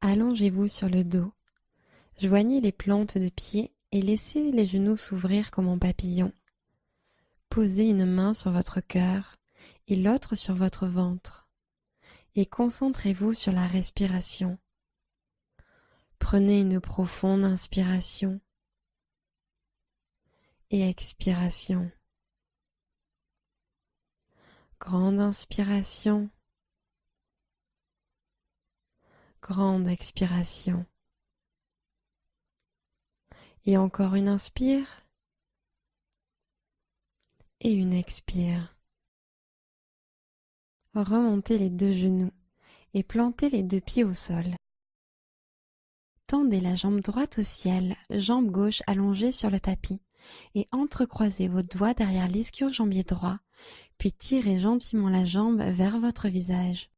Allongez-vous sur le dos. Joignez les plantes de pied et laissez les genoux s'ouvrir comme en papillon. Posez une main sur votre cœur et l'autre sur votre ventre. Et concentrez-vous sur la respiration. Prenez une profonde inspiration et expiration. Grande inspiration, grande expiration. Et encore une inspire et une expire. Remontez les deux genoux et plantez les deux pieds au sol. Tendez la jambe droite au ciel, jambe gauche allongée sur le tapis et entrecroisez vos doigts derrière l'ischio-jambier droit, puis tirez gentiment la jambe vers votre visage.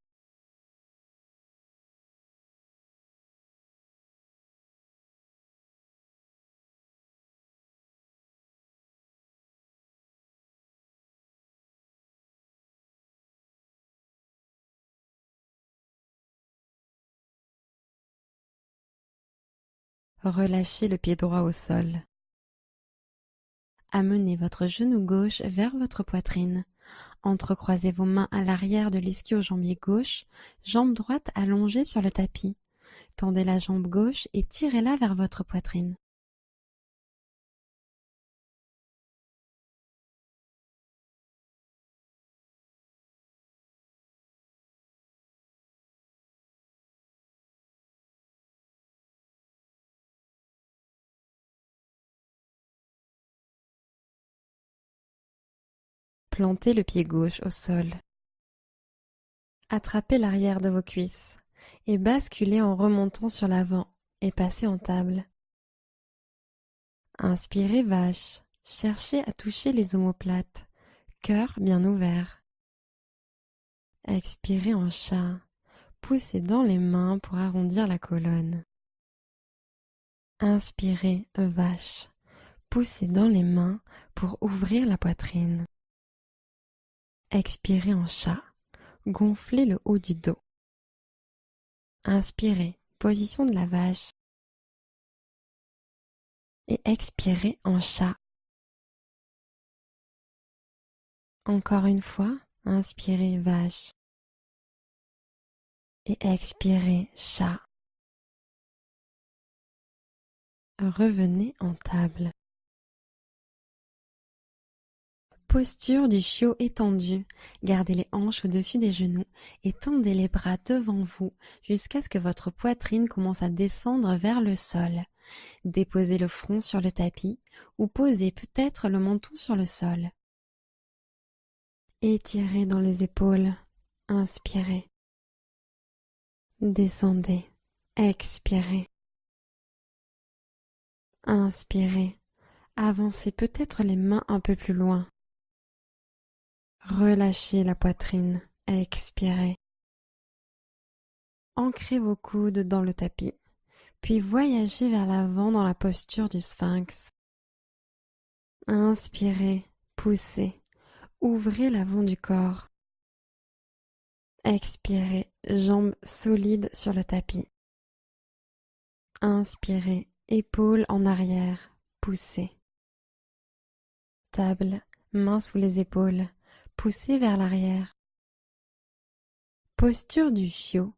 Relâchez le pied droit au sol. Amenez votre genou gauche vers votre poitrine. Entrecroisez vos mains à l'arrière de l'ischio-jambier gauche, jambe droite allongée sur le tapis. Tendez la jambe gauche et tirez-la vers votre poitrine. Plantez le pied gauche au sol. Attrapez l'arrière de vos cuisses et basculez en remontant sur l'avant et passez en table. Inspirez vache, cherchez à toucher les omoplates, cœur bien ouvert. Expirez en chat, poussez dans les mains pour arrondir la colonne. Inspirez vache, poussez dans les mains pour ouvrir la poitrine. Expirez en chat, gonflez le haut du dos. Inspirez, position de la vache. Et expirez en chat. Encore une fois, inspirez vache. Et expirez chat. Revenez en table. Posture du chiot étendu. Gardez les hanches au-dessus des genoux et tendez les bras devant vous jusqu'à ce que votre poitrine commence à descendre vers le sol. Déposez le front sur le tapis ou posez peut-être le menton sur le sol. Étirez dans les épaules. Inspirez. Descendez. Expirez. Inspirez. Avancez peut-être les mains un peu plus loin. Relâchez la poitrine. Expirez. Ancrez vos coudes dans le tapis, puis voyagez vers l'avant dans la posture du sphinx. Inspirez, poussez, ouvrez l'avant du corps. Expirez, jambes solides sur le tapis. Inspirez, épaules en arrière, poussez. Table, mains sous les épaules, poussez vers l'arrière. Posture du chiot.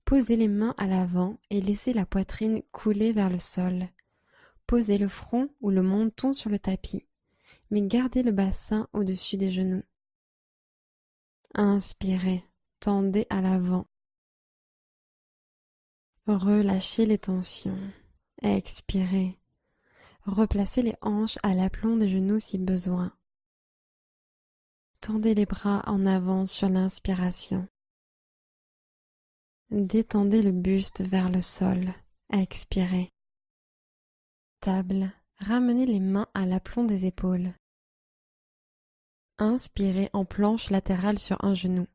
Posez les mains à l'avant et laissez la poitrine couler vers le sol. Posez le front ou le menton sur le tapis, mais gardez le bassin au-dessus des genoux. Inspirez, tendez à l'avant. Relâchez les tensions. Expirez. Replacez les hanches à l'aplomb des genoux si besoin. Tendez les bras en avant sur l'inspiration. Détendez le buste vers le sol. Expirez. Table, ramenez les mains à l'aplomb des épaules. Inspirez en planche latérale sur un genou.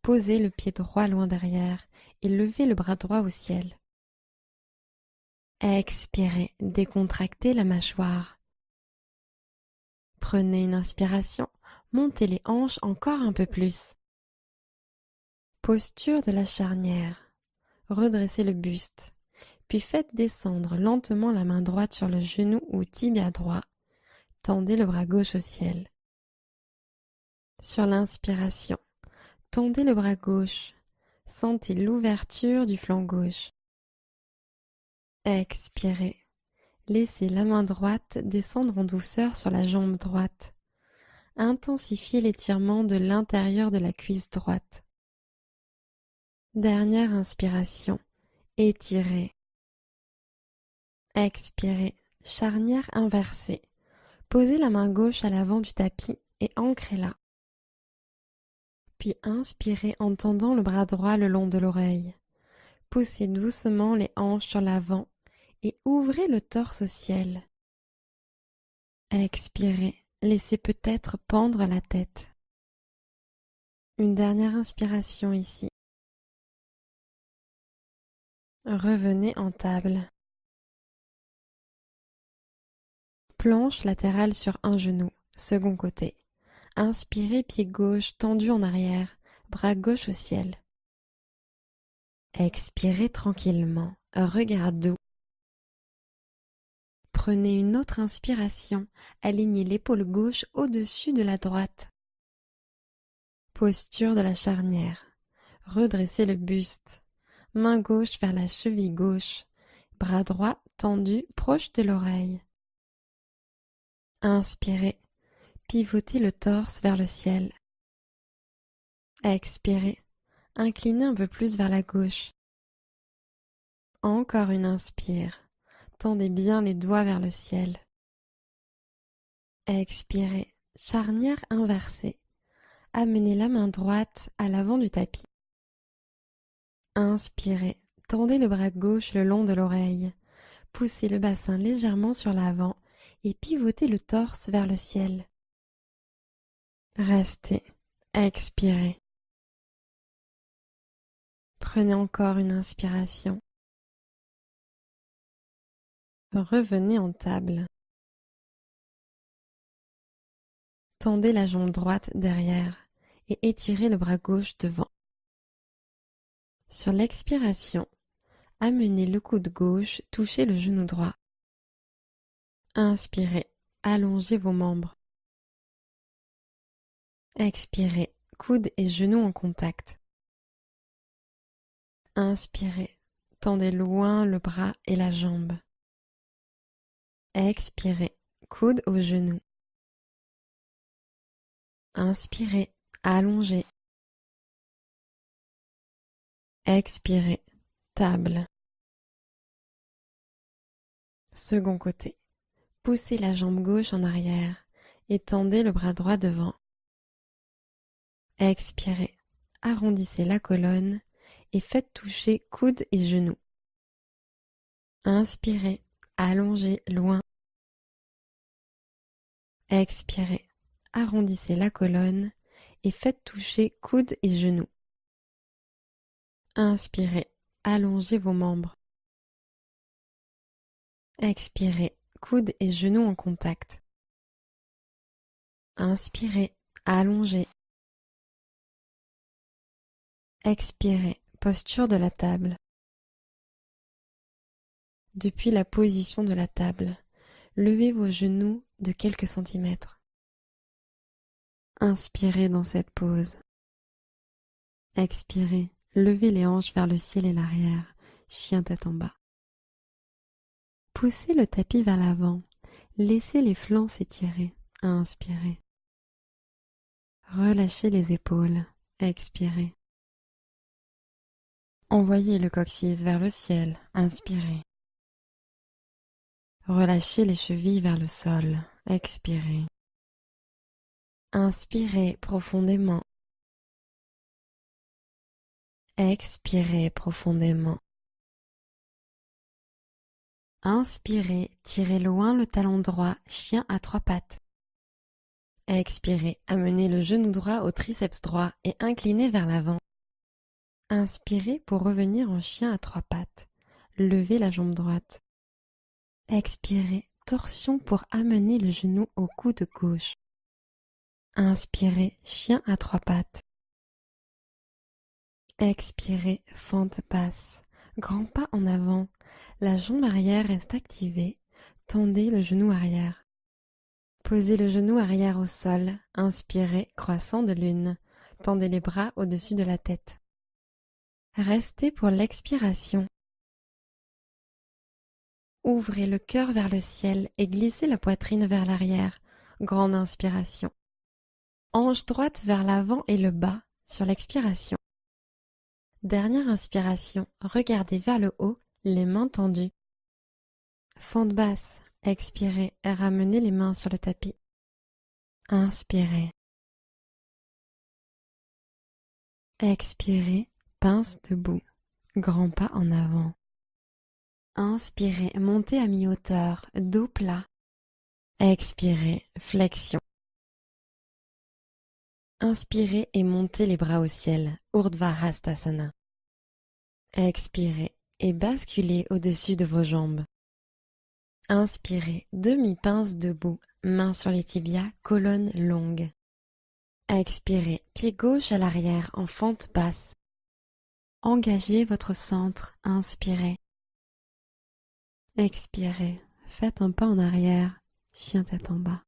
Posez le pied droit loin derrière et levez le bras droit au ciel. Expirez, décontractez la mâchoire. Prenez une inspiration, montez les hanches encore un peu plus. Posture de la charnière. redressez le buste, puis faites descendre lentement la main droite sur le genou ou tibia droit. Tendez le bras gauche au ciel. Sur l'inspiration, tendez le bras gauche. Sentez l'ouverture du flanc gauche. Expirez. Laissez la main droite descendre en douceur sur la jambe droite. Intensifiez l'étirement de l'intérieur de la cuisse droite. Dernière inspiration. Étirez. Expirez. Charnière inversée. Posez la main gauche à l'avant du tapis et ancrez-la. Puis inspirez en tendant le bras droit le long de l'oreille. Poussez doucement les hanches sur l'avant et ouvrez le torse au ciel. Expirez. Laissez peut-être pendre la tête. Une dernière inspiration ici. Revenez en table. Planche latérale sur un genou, second côté. Inspirez, pied gauche tendu en arrière, bras gauche au ciel. Expirez tranquillement, regard doux. Prenez une autre inspiration, alignez l'épaule gauche au-dessus de la droite. Posture de la charnière. Redressez le buste. Main gauche vers la cheville gauche. Bras droit tendu proche de l'oreille. Inspirez. Pivotez le torse vers le ciel. Expirez. Inclinez un peu plus vers la gauche. Encore une inspire. Tendez bien les doigts vers le ciel. Expirez. Charnière inversée. Amenez la main droite à l'avant du tapis. Inspirez. Tendez le bras gauche le long de l'oreille. Poussez le bassin légèrement sur l'avant et pivotez le torse vers le ciel. Restez. Expirez. Prenez encore une inspiration. Revenez en table. Tendez la jambe droite derrière et étirez le bras gauche devant. Sur l'expiration, amenez le coude gauche toucher le genou droit. Inspirez, allongez vos membres. Expirez, coude et genou en contact. Inspirez, tendez loin le bras et la jambe. Expirez, coude au genou. Inspirez, allongez. Expirez, table. Second côté. Poussez la jambe gauche en arrière et tendez le bras droit devant. Expirez, arrondissez la colonne et faites toucher coude et genou. Inspirez, allongez loin. Expirez, arrondissez la colonne et faites toucher coude et genou. Inspirez, allongez vos membres. Expirez, coude et genou en contact. Inspirez, allongez. Expirez, posture de la table. Depuis la position de la table, levez vos genoux de quelques centimètres. Inspirez dans cette pose. Expirez, levez les hanches vers le ciel et l'arrière, chien tête en bas. Poussez le tapis vers l'avant, laissez les flancs s'étirer. Inspirez. Relâchez les épaules. Expirez. Envoyez le coccyx vers le ciel. Inspirez. Relâchez les chevilles vers le sol. Expirez. Inspirez profondément. Expirez profondément. Inspirez, tirez loin le talon droit, chien à trois pattes. Expirez, amenez le genou droit au triceps droit et inclinez vers l'avant. Inspirez pour revenir en chien à trois pattes. Levez la jambe droite. Expirez, torsion pour amener le genou au coude gauche. Inspirez, chien à trois pattes. Expirez, fente basse. Grand pas en avant. La jambe arrière reste activée. Tendez le genou arrière. Posez le genou arrière au sol. Inspirez, croissant de lune. Tendez les bras au-dessus de la tête. Restez pour l'expiration. Ouvrez le cœur vers le ciel et glissez la poitrine vers l'arrière. Grande inspiration. Hanche droite vers l'avant et le bas sur l'expiration. Dernière inspiration, regardez vers le haut, les mains tendues. Fente basse, expirez et ramenez les mains sur le tapis. Inspirez. Expirez, pince debout, grand pas en avant. Inspirez, montez à mi-hauteur, dos plat. Expirez, flexion. Inspirez et montez les bras au ciel, Urdhva Hastasana. Expirez et basculez au-dessus de vos jambes. Inspirez, demi-pince debout, mains sur les tibias, colonne longue. Expirez, pied gauche à l'arrière en fente basse. Engagez votre centre, inspirez. Expirez, faites un pas en arrière, chien tête en bas.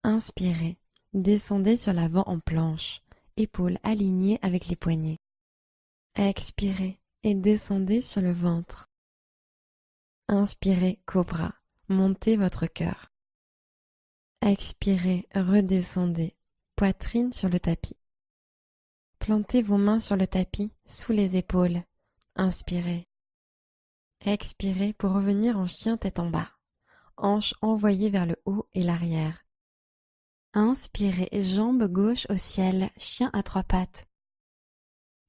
Inspirez, descendez sur l'avant en planche, épaules alignées avec les poignets. Expirez et descendez sur le ventre. Inspirez, cobra, montez votre cœur. Expirez, redescendez, poitrine sur le tapis. Plantez vos mains sur le tapis, sous les épaules. Inspirez. Expirez pour revenir en chien tête en bas. Hanches envoyées vers le haut et l'arrière. Inspirez, jambe gauche au ciel, chien à trois pattes.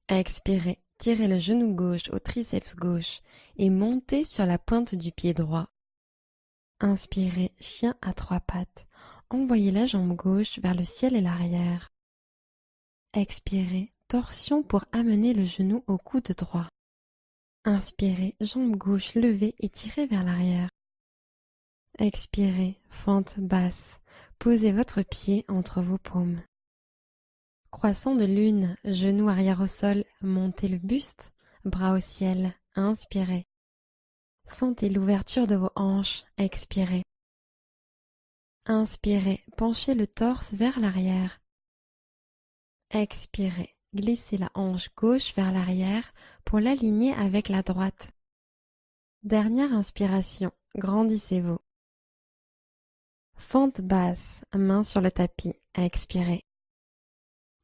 Expirez, tirez le genou gauche au triceps gauche et montez sur la pointe du pied droit. Inspirez, chien à trois pattes. Envoyez la jambe gauche vers le ciel et l'arrière. Expirez, torsion pour amener le genou au coude droit. Inspirez, jambe gauche levée et tirez vers l'arrière. Expirez, fente basse. Posez votre pied entre vos paumes. Croissant de lune, genou arrière au sol, montez le buste, bras au ciel, inspirez. Sentez l'ouverture de vos hanches, expirez. Inspirez, penchez le torse vers l'arrière. Expirez, glissez la hanche gauche vers l'arrière pour l'aligner avec la droite. Dernière inspiration, grandissez-vous. Fente basse, main sur le tapis, expirez.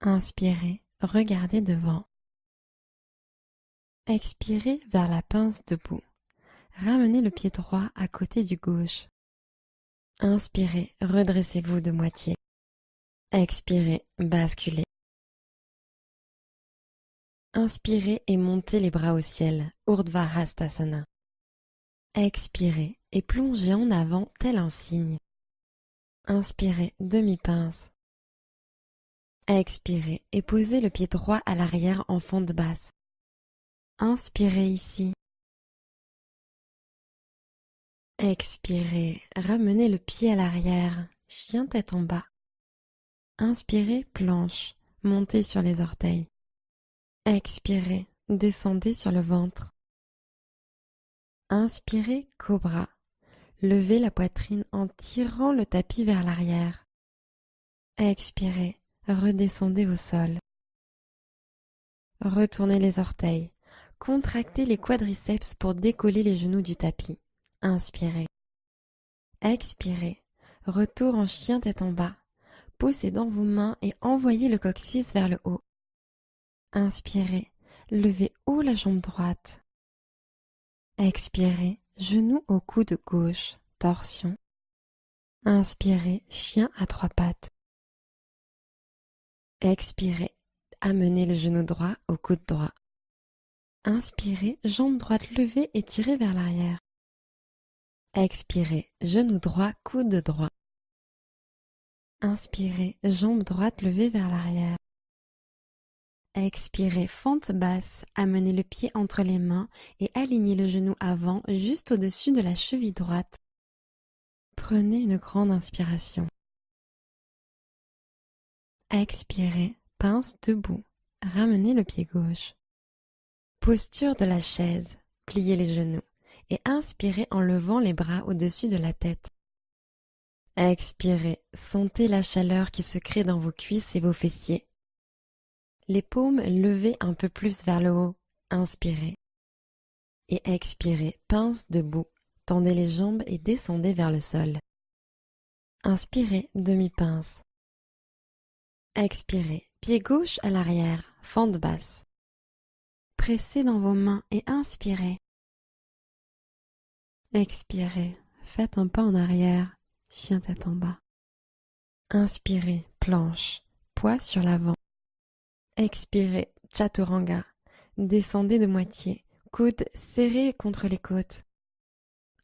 Inspirez, regardez devant. Expirez vers la pince debout. Ramenez le pied droit à côté du gauche. Inspirez, redressez-vous de moitié. Expirez, basculez. Inspirez et montez les bras au ciel, Urdhva Hastasana. Expirez et plongez en avant tel un cygne. Inspirez, demi-pince. Expirez et posez le pied droit à l'arrière en fente basse. Inspirez ici. Expirez, ramenez le pied à l'arrière, chien tête en bas. Inspirez, planche, montez sur les orteils. Expirez, descendez sur le ventre. Inspirez, cobra. Levez la poitrine en tirant le tapis vers l'arrière. Expirez, redescendez au sol. Retournez les orteils. Contractez les quadriceps pour décoller les genoux du tapis. Inspirez. Expirez. Retour en chien tête en bas. Poussez dans vos mains et envoyez le coccyx vers le haut. Inspirez. Levez haut la jambe droite. Expirez. Genou au coude gauche. Torsion. Inspirez. Chien à trois pattes. Expirez. Amenez le genou droit au coude droit. Inspirez. Jambe droite levée et tirée vers l'arrière. Expirez. Genou droit, coude droit. Inspirez. Jambe droite levée vers l'arrière. Expirez, fente basse, amenez le pied entre les mains et alignez le genou avant juste au-dessus de la cheville droite. Prenez une grande inspiration. Expirez, pince debout, ramenez le pied gauche. Posture de la chaise. Pliez les genoux et inspirez en levant les bras au-dessus de la tête. Expirez, sentez la chaleur qui se crée dans vos cuisses et vos fessiers. Les paumes levées un peu plus vers le haut. Inspirez. Et expirez, pince debout. Tendez les jambes et descendez vers le sol. Inspirez, demi-pince. Expirez, pied gauche à l'arrière, fente basse. Pressez dans vos mains et inspirez. Expirez, faites un pas en arrière, chien tête en bas. Inspirez, planche, poids sur l'avant. Expirez, chaturanga. Descendez de moitié, coudes serrés contre les côtes.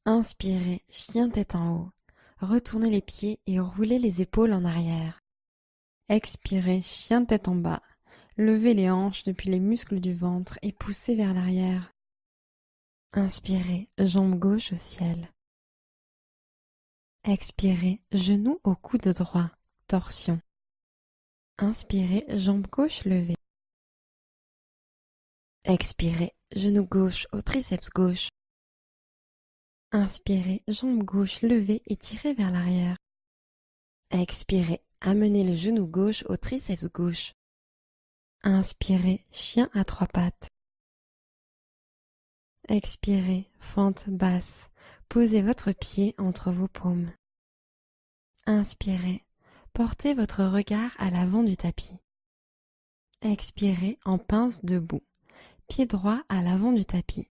Inspirez, chien tête en haut. Retournez les pieds et roulez les épaules en arrière. Expirez, chien tête en bas. Levez les hanches depuis les muscles du ventre et poussez vers l'arrière. Inspirez, jambe gauche au ciel. Expirez, genou au coude droit, torsion. Inspirez, jambe gauche levée. Expirez, genou gauche au triceps gauche. Inspirez, jambe gauche levée et tirez vers l'arrière. Expirez, amenez le genou gauche au triceps gauche. Inspirez, chien à trois pattes. Expirez, fente basse. Posez votre pied entre vos paumes. Inspirez, portez votre regard à l'avant du tapis. Expirez en pince debout, pied droit à l'avant du tapis.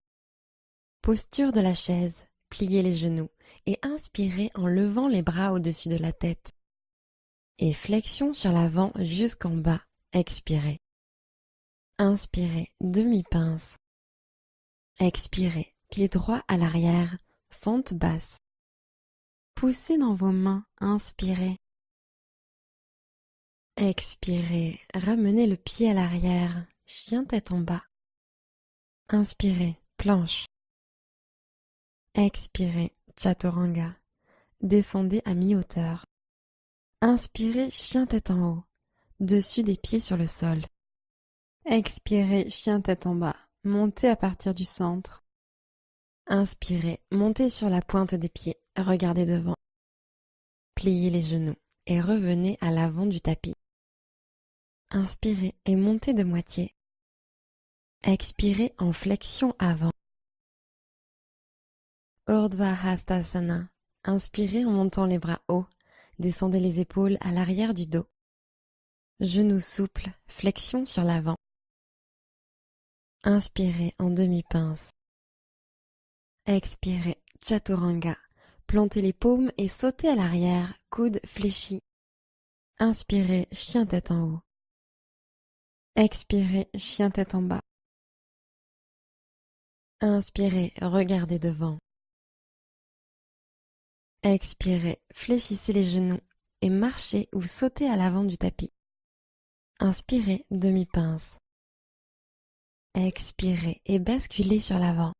Posture de la chaise, pliez les genoux et inspirez en levant les bras au-dessus de la tête. Et flexion sur l'avant jusqu'en bas, expirez. Inspirez, demi-pince. Expirez, pied droit à l'arrière, fente basse. Poussez dans vos mains, inspirez. Expirez, ramenez le pied à l'arrière, chien tête en bas. Inspirez, planche. Expirez, chaturanga. Descendez à mi-hauteur. Inspirez, chien tête en haut, dessus des pieds sur le sol. Expirez, chien tête en bas, montez à partir du centre. Inspirez, montez sur la pointe des pieds, regardez devant. Pliez les genoux et revenez à l'avant du tapis. Inspirez et montez de moitié. Expirez en flexion avant. Urdhva Hastasana. Inspirez en montant les bras hauts. Descendez les épaules à l'arrière du dos. Genoux souples, flexion sur l'avant. Inspirez en demi-pince. Expirez, chaturanga. Plantez les paumes et sautez à l'arrière, coudes fléchis. Inspirez, chien tête en haut. Expirez, chien tête en bas. Inspirez, regardez devant. Expirez, fléchissez les genoux et marchez ou sautez à l'avant du tapis. Inspirez, demi-pince. Expirez et basculez sur l'avant.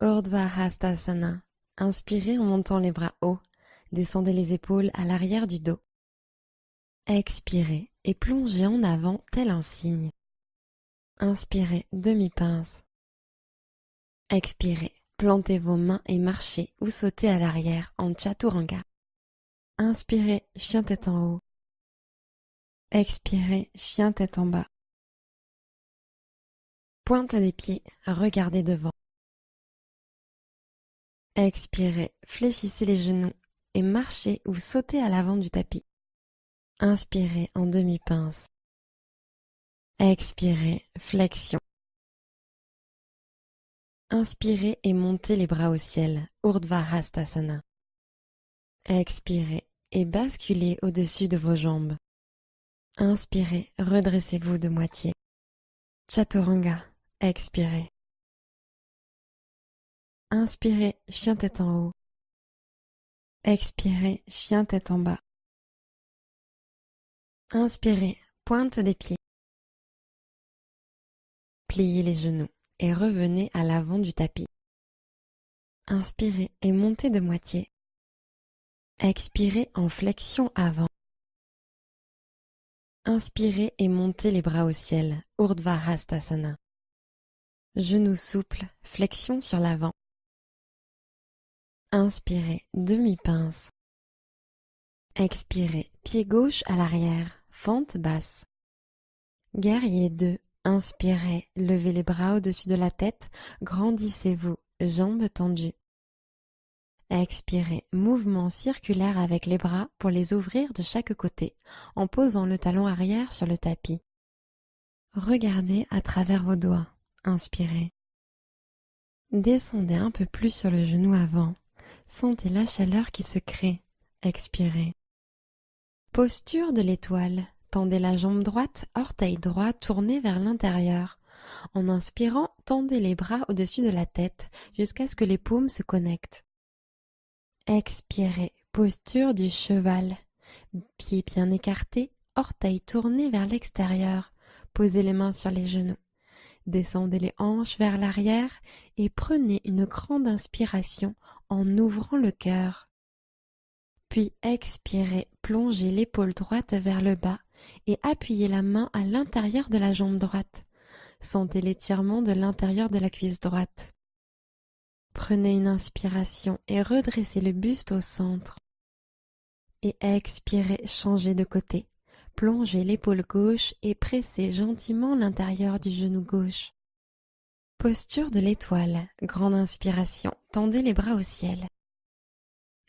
Urdhva Hastasana. Inspirez en montant les bras hauts. Descendez les épaules à l'arrière du dos. Expirez et plongez en avant tel un cygne. Inspirez, demi-pince. Expirez, plantez vos mains et marchez ou sautez à l'arrière en chaturanga. Inspirez, chien tête en haut. Expirez, chien tête en bas. Pointe des pieds, regardez devant. Expirez, fléchissez les genoux et marchez ou sautez à l'avant du tapis. Inspirez en demi-pince. Expirez, flexion. Inspirez et montez les bras au ciel, Urdhva Hastasana. Expirez et basculez au-dessus de vos jambes. Inspirez, redressez-vous de moitié. Chaturanga, expirez. Inspirez, chien tête en haut. Expirez, chien tête en bas. Inspirez, pointe des pieds. Pliez les genoux et revenez à l'avant du tapis. Inspirez et montez de moitié. Expirez en flexion avant. Inspirez et montez les bras au ciel, Urdhva Hastasana. Genoux souples, flexion sur l'avant. Inspirez, demi-pince. Expirez, pied gauche à l'arrière, fente basse. Guerrier 2, inspirez, levez les bras au-dessus de la tête, grandissez-vous, jambes tendues. Expirez, mouvement circulaire avec les bras pour les ouvrir de chaque côté, en posant le talon arrière sur le tapis. Regardez à travers vos doigts, inspirez. Descendez un peu plus sur le genou avant, sentez la chaleur qui se crée, expirez. Posture de l'étoile. Tendez la jambe droite, orteil droit tourné vers l'intérieur. En inspirant, tendez les bras au-dessus de la tête jusqu'à ce que les paumes se connectent. Expirez, posture du cheval. Pieds bien écartés, orteils tournés vers l'extérieur. Posez les mains sur les genoux. Descendez les hanches vers l'arrière et prenez une grande inspiration en ouvrant le cœur. Puis expirez, plongez l'épaule droite vers le bas et appuyez la main à l'intérieur de la jambe droite. Sentez l'étirement de l'intérieur de la cuisse droite. Prenez une inspiration et redressez le buste au centre. Et expirez, changez de côté. Plongez l'épaule gauche et pressez gentiment l'intérieur du genou gauche. Posture de l'étoile. Grande inspiration. Tendez les bras au ciel.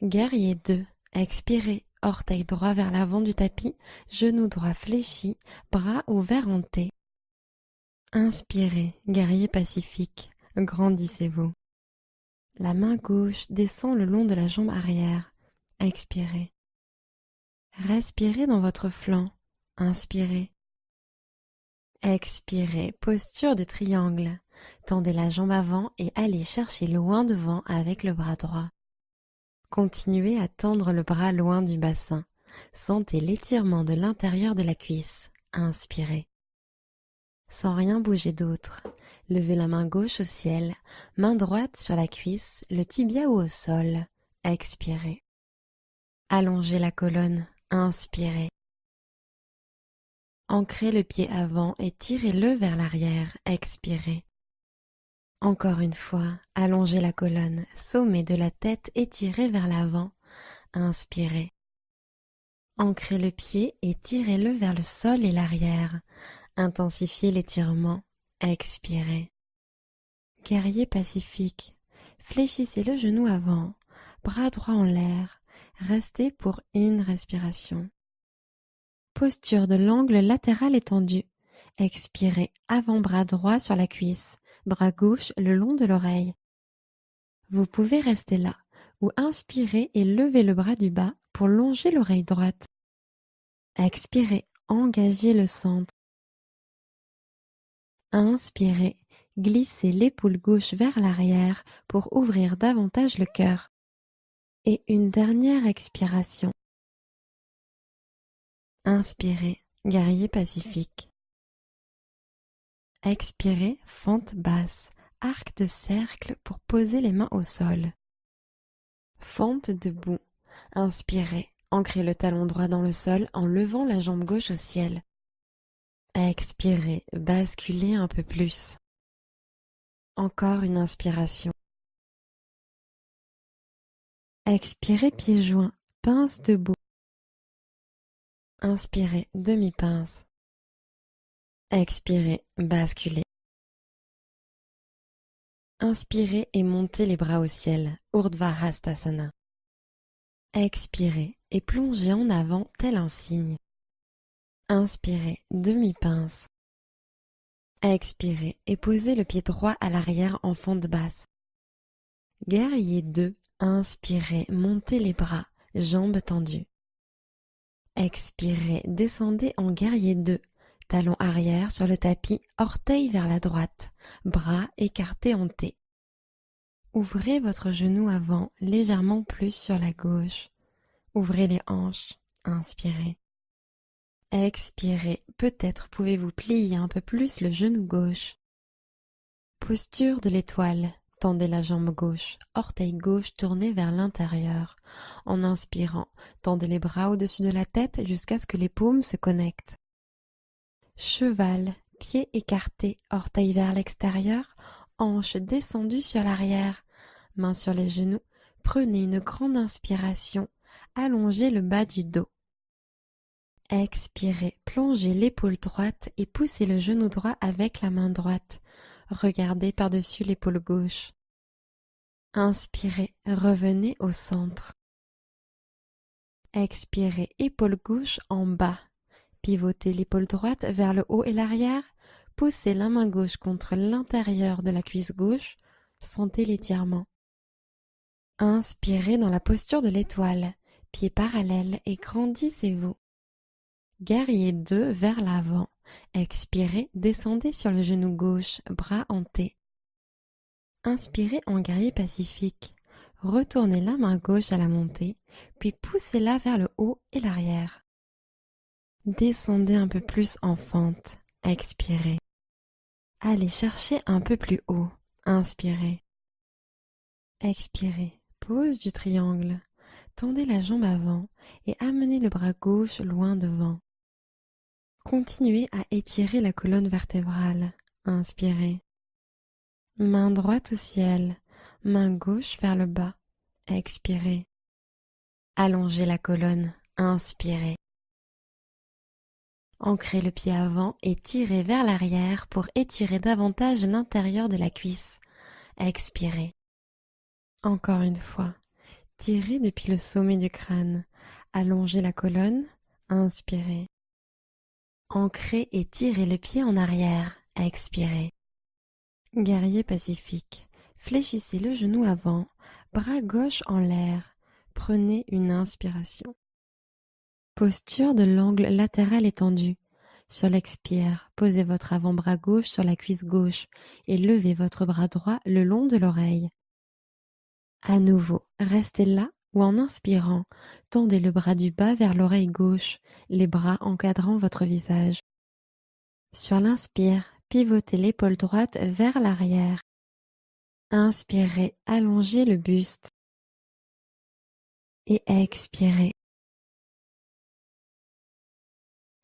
Guerrier 2. Expirez, orteil droit vers l'avant du tapis, genou droit fléchi, bras ouverts en T. Inspirez, guerrier pacifique, grandissez-vous. La main gauche descend le long de la jambe arrière. Expirez. Respirez dans votre flanc. Inspirez. Expirez, posture de triangle. Tendez la jambe avant et allez chercher loin devant avec le bras droit. Continuez à tendre le bras loin du bassin. Sentez l'étirement de l'intérieur de la cuisse. Inspirez. Sans rien bouger d'autre, levez la main gauche au ciel, main droite sur la cuisse, le tibia ou au sol. Expirez. Allongez la colonne. Inspirez. Ancrez le pied avant et tirez-le vers l'arrière. Expirez. Encore une fois, allongez la colonne, sommet de la tête étiré vers l'avant. Inspirez. Ancrez le pied et tirez-le vers le sol et l'arrière. Intensifiez l'étirement. Expirez. Guerrier pacifique. Fléchissez le genou avant, bras droit en l'air. Restez pour une respiration. Posture de l'angle latéral étendu. Expirez, avant-bras droit sur la cuisse, bras gauche le long de l'oreille. Vous pouvez rester là, ou inspirez et levez le bras du bas pour longer l'oreille droite. Expirez, engagez le centre. Inspirez, glissez l'épaule gauche vers l'arrière pour ouvrir davantage le cœur. Et une dernière expiration. Inspirez, guerrier pacifique. Expirez, fente basse, arc de cercle pour poser les mains au sol. Fente debout. Inspirez, ancrez le talon droit dans le sol en levant la jambe gauche au ciel. Expirez, basculez un peu plus. Encore une inspiration. Expirez, pieds joints, pince debout. Inspirez, demi-pince. Expirez, basculez. Inspirez et montez les bras au ciel, Urdhva Hastasana. Expirez et plongez en avant tel un cygne. Inspirez, demi-pince. Expirez et posez le pied droit à l'arrière en fente basse. Guerrier 2, inspirez, montez les bras, jambes tendues. Expirez, descendez en guerrier 2, talon arrière sur le tapis, orteil vers la droite, bras écartés en T. Ouvrez votre genou avant, légèrement plus sur la gauche. Ouvrez les hanches, inspirez. Expirez, peut-être pouvez-vous plier un peu plus le genou gauche. Posture de l'étoile, tendez la jambe gauche, orteil gauche tourné vers l'intérieur. En inspirant, tendez les bras au-dessus de la tête jusqu'à ce que les paumes se connectent. Cheval, pieds écartés, orteils vers l'extérieur. hanches descendues sur l'arrière, mains sur les genoux, prenez une grande inspiration, allongez le bas du dos. Expirez, plongez l'épaule droite et poussez le genou droit avec la main droite. Regardez par-dessus l'épaule gauche. Inspirez, revenez au centre. Expirez, épaule gauche en bas. Pivotez l'épaule droite vers le haut et l'arrière. Poussez la main gauche contre l'intérieur de la cuisse gauche. Sentez l'étirement. Inspirez dans la posture de l'étoile. Pieds parallèles et grandissez-vous. Guerrier 2 vers l'avant. Expirez, descendez sur le genou gauche, bras en T. Inspirez en guerrier pacifique. Retournez la main gauche à la montée, puis poussez-la vers le haut et l'arrière. Descendez un peu plus en fente. Expirez. Allez chercher un peu plus haut. Inspirez. Expirez. Pose du triangle. Tendez la jambe avant et amenez le bras gauche loin devant. Continuez à étirer la colonne vertébrale. Inspirez. Main droite au ciel, main gauche vers le bas. Expirez. Allongez la colonne. Inspirez. Ancrez le pied avant et tirez vers l'arrière pour étirer davantage l'intérieur de la cuisse. Expirez. Encore une fois. Tirez depuis le sommet du crâne. Allongez la colonne. Inspirez. Ancrez et tirez le pied en arrière. Expirez. Guerrier pacifique. Fléchissez le genou avant, bras gauche en l'air. Prenez une inspiration. Posture de l'angle latéral étendu. Sur l'expire, posez votre avant-bras gauche sur la cuisse gauche et levez votre bras droit le long de l'oreille. À nouveau, restez là ou en inspirant, tendez le bras du bas vers l'oreille gauche, les bras encadrant votre visage. Sur l'inspire, pivotez l'épaule droite vers l'arrière. Inspirez, allongez le buste. Et expirez.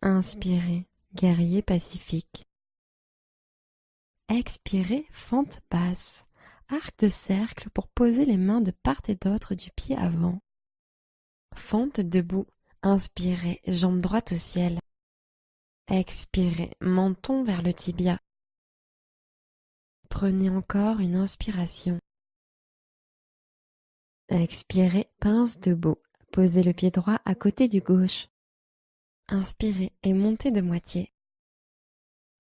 Inspirez, guerrier pacifique. Expirez, fente basse. Arc de cercle pour poser les mains de part et d'autre du pied avant. Fente debout. Inspirez, jambe droite au ciel. Expirez, menton vers le tibia. Prenez encore une inspiration. Expirez, pince debout. Posez le pied droit à côté du gauche. Inspirez et montez de moitié.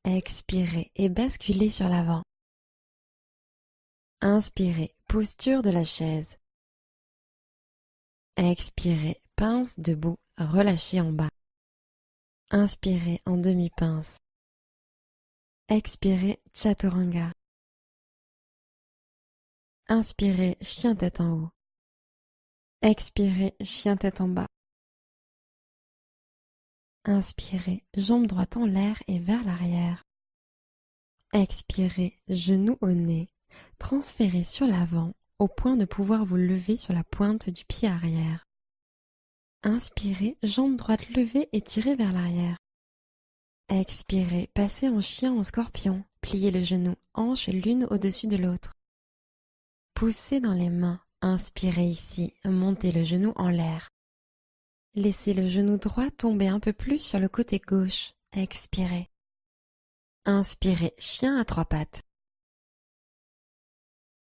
Expirez et basculez sur l'avant. Inspirez, posture de la chaise. Expirez, pince debout, relâchez en bas. Inspirez en demi-pince. Expirez, chaturanga. Inspirez, chien tête en haut. Expirez, chien tête en bas. Inspirez, jambe droite en l'air et vers l'arrière. Expirez, genou au nez. Transférez sur l'avant au point de pouvoir vous lever sur la pointe du pied arrière. Inspirez, jambe droite levée et tirez vers l'arrière. Expirez, passez en chien en scorpion. Pliez le genou, hanche l'une au-dessus de l'autre. Poussez dans les mains. Inspirez ici, montez le genou en l'air. Laissez le genou droit tomber un peu plus sur le côté gauche. Expirez. Inspirez, chien à trois pattes.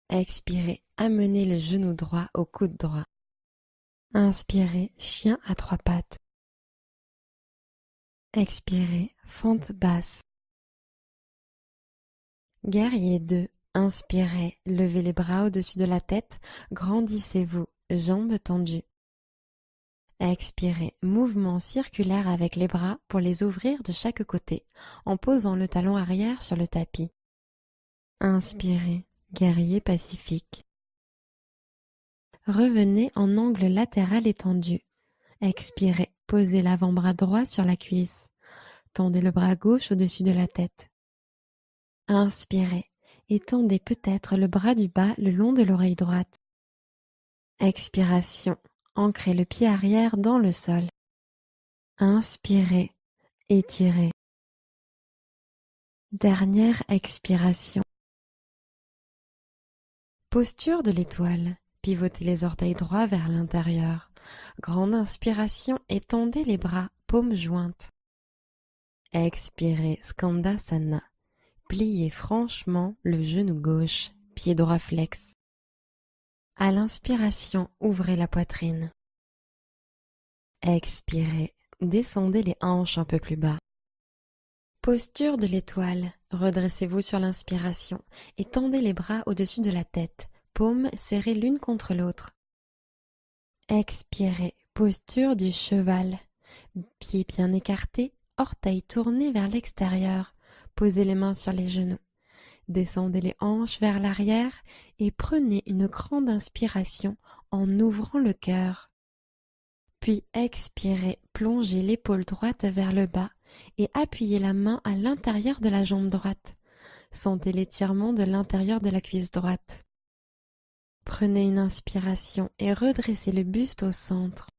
Expirez, amenez le genou droit au coude droit. Inspirez, chien à trois pattes. Expirez, fente basse. Guerrier 2. Inspirez, levez les bras au-dessus de la tête, grandissez-vous, jambes tendues. Expirez, mouvement circulaire avec les bras pour les ouvrir de chaque côté, en posant le talon arrière sur le tapis. Inspirez, guerrier pacifique. Revenez en angle latéral étendu. Expirez, posez l'avant-bras droit sur la cuisse. Tendez le bras gauche au-dessus de la tête. Inspirez, étendez peut-être le bras du bas le long de l'oreille droite. Expiration, ancrez le pied arrière dans le sol. Inspirez, étirez. Dernière expiration. Posture de l'étoile. Pivotez les orteils droits vers l'intérieur. Grande inspiration, étendez les bras, paumes jointes. Expirez, Skandasana. Pliez franchement le genou gauche, pied droit flex. À l'inspiration, ouvrez la poitrine. Expirez, descendez les hanches un peu plus bas. Posture de l'étoile. Redressez-vous sur l'inspiration et tendez les bras au-dessus de la tête, paumes serrées l'une contre l'autre. Expirez, posture du cheval. Pieds bien écartés, orteils tournés vers l'extérieur. Posez les mains sur les genoux. Descendez les hanches vers l'arrière et prenez une grande inspiration en ouvrant le cœur. Puis expirez, plongez l'épaule droite vers le bas et appuyez la main à l'intérieur de la jambe droite. Sentez l'étirement de l'intérieur de la cuisse droite. Prenez une inspiration et redressez le buste au centre.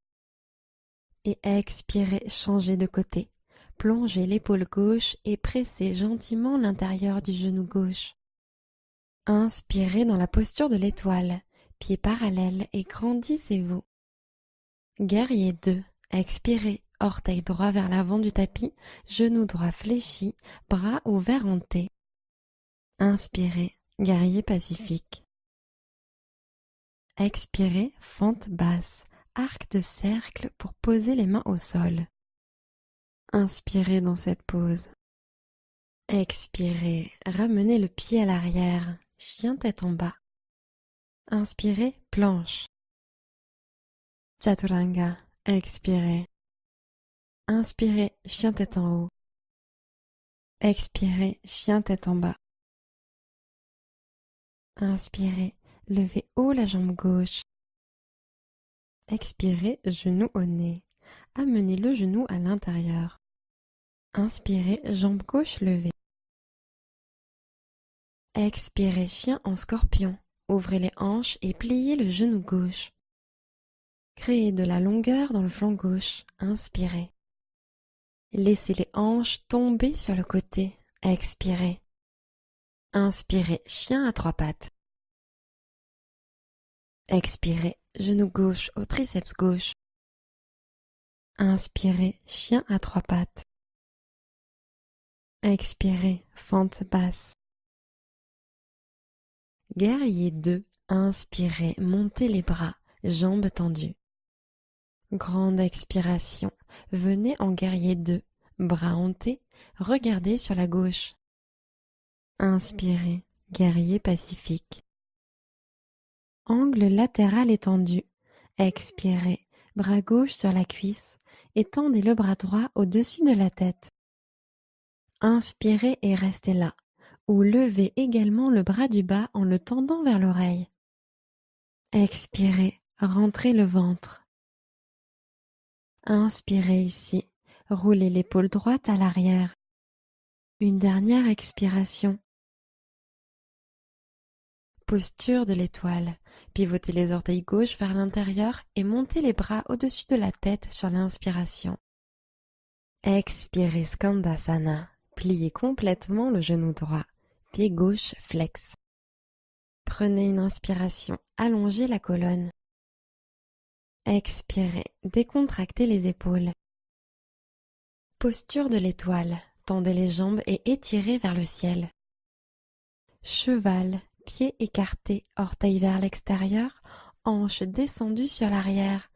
Et expirez, changez de côté. Plongez l'épaule gauche et pressez gentiment l'intérieur du genou gauche. Inspirez dans la posture de l'étoile, pieds parallèles et grandissez-vous. Guerrier 2. Expirez, orteil droit vers l'avant du tapis, genou droit fléchi, bras ouverts en T. Inspirez, guerrier pacifique. Expirez, fente basse, arc de cercle pour poser les mains au sol. Inspirez dans cette pose. Expirez, ramenez le pied à l'arrière, chien tête en bas. Inspirez, planche. Chaturanga, expirez. Inspirez, chien tête en haut. Expirez, chien tête en bas. Inspirez, levez haut la jambe gauche. Expirez, genou au nez. Amenez le genou à l'intérieur. Inspirez, jambe gauche levée. Expirez, chien en scorpion. Ouvrez les hanches et pliez le genou gauche. Créez de la longueur dans le flanc gauche. Inspirez. Laissez les hanches tomber sur le côté. Expirez. Inspirez, chien à trois pattes. Expirez, genou gauche au triceps gauche. Inspirez, chien à trois pattes. Expirez, fente basse. Guerrier 2. Inspirez, montez les bras, jambes tendues. Grande expiration. Venez en guerrier 2. Bras en T, regardez sur la gauche. Inspirez, guerrier pacifique. Angle latéral étendu. Expirez, bras gauche sur la cuisse, étendez le bras droit au-dessus de la tête. Inspirez et restez là, ou levez également le bras du bas en le tendant vers l'oreille. Expirez, rentrez le ventre. Inspirez ici, roulez l'épaule droite à l'arrière. Une dernière expiration. Posture de l'étoile. Pivotez les orteils gauche vers l'intérieur et montez les bras au-dessus de la tête sur l'inspiration. Expirez Skandasana. Pliez complètement le genou droit. Pied gauche flex. Prenez une inspiration. Allongez la colonne. Expirez. Décontractez les épaules. Posture de l'étoile. Tendez les jambes et étirez vers le ciel. Cheval. Pieds écartés, orteils vers l'extérieur, hanches descendues sur l'arrière,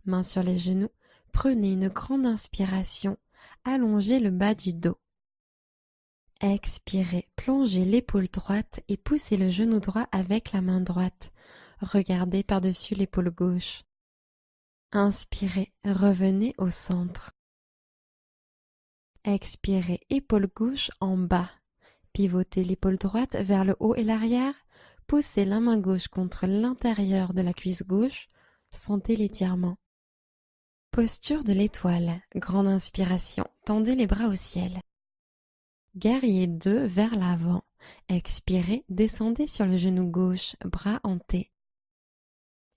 mains sur les genoux, prenez une grande inspiration, allongez le bas du dos. Expirez, plongez l'épaule droite et poussez le genou droit avec la main droite. Regardez par-dessus l'épaule gauche. Inspirez, revenez au centre. Expirez, épaule gauche en bas. Pivotez l'épaule droite vers le haut et l'arrière. Poussez la main gauche contre l'intérieur de la cuisse gauche. Sentez l'étirement. Posture de l'étoile. Grande inspiration. Tendez les bras au ciel. Guerrier 2 vers l'avant. Expirez. Descendez sur le genou gauche. Bras en T.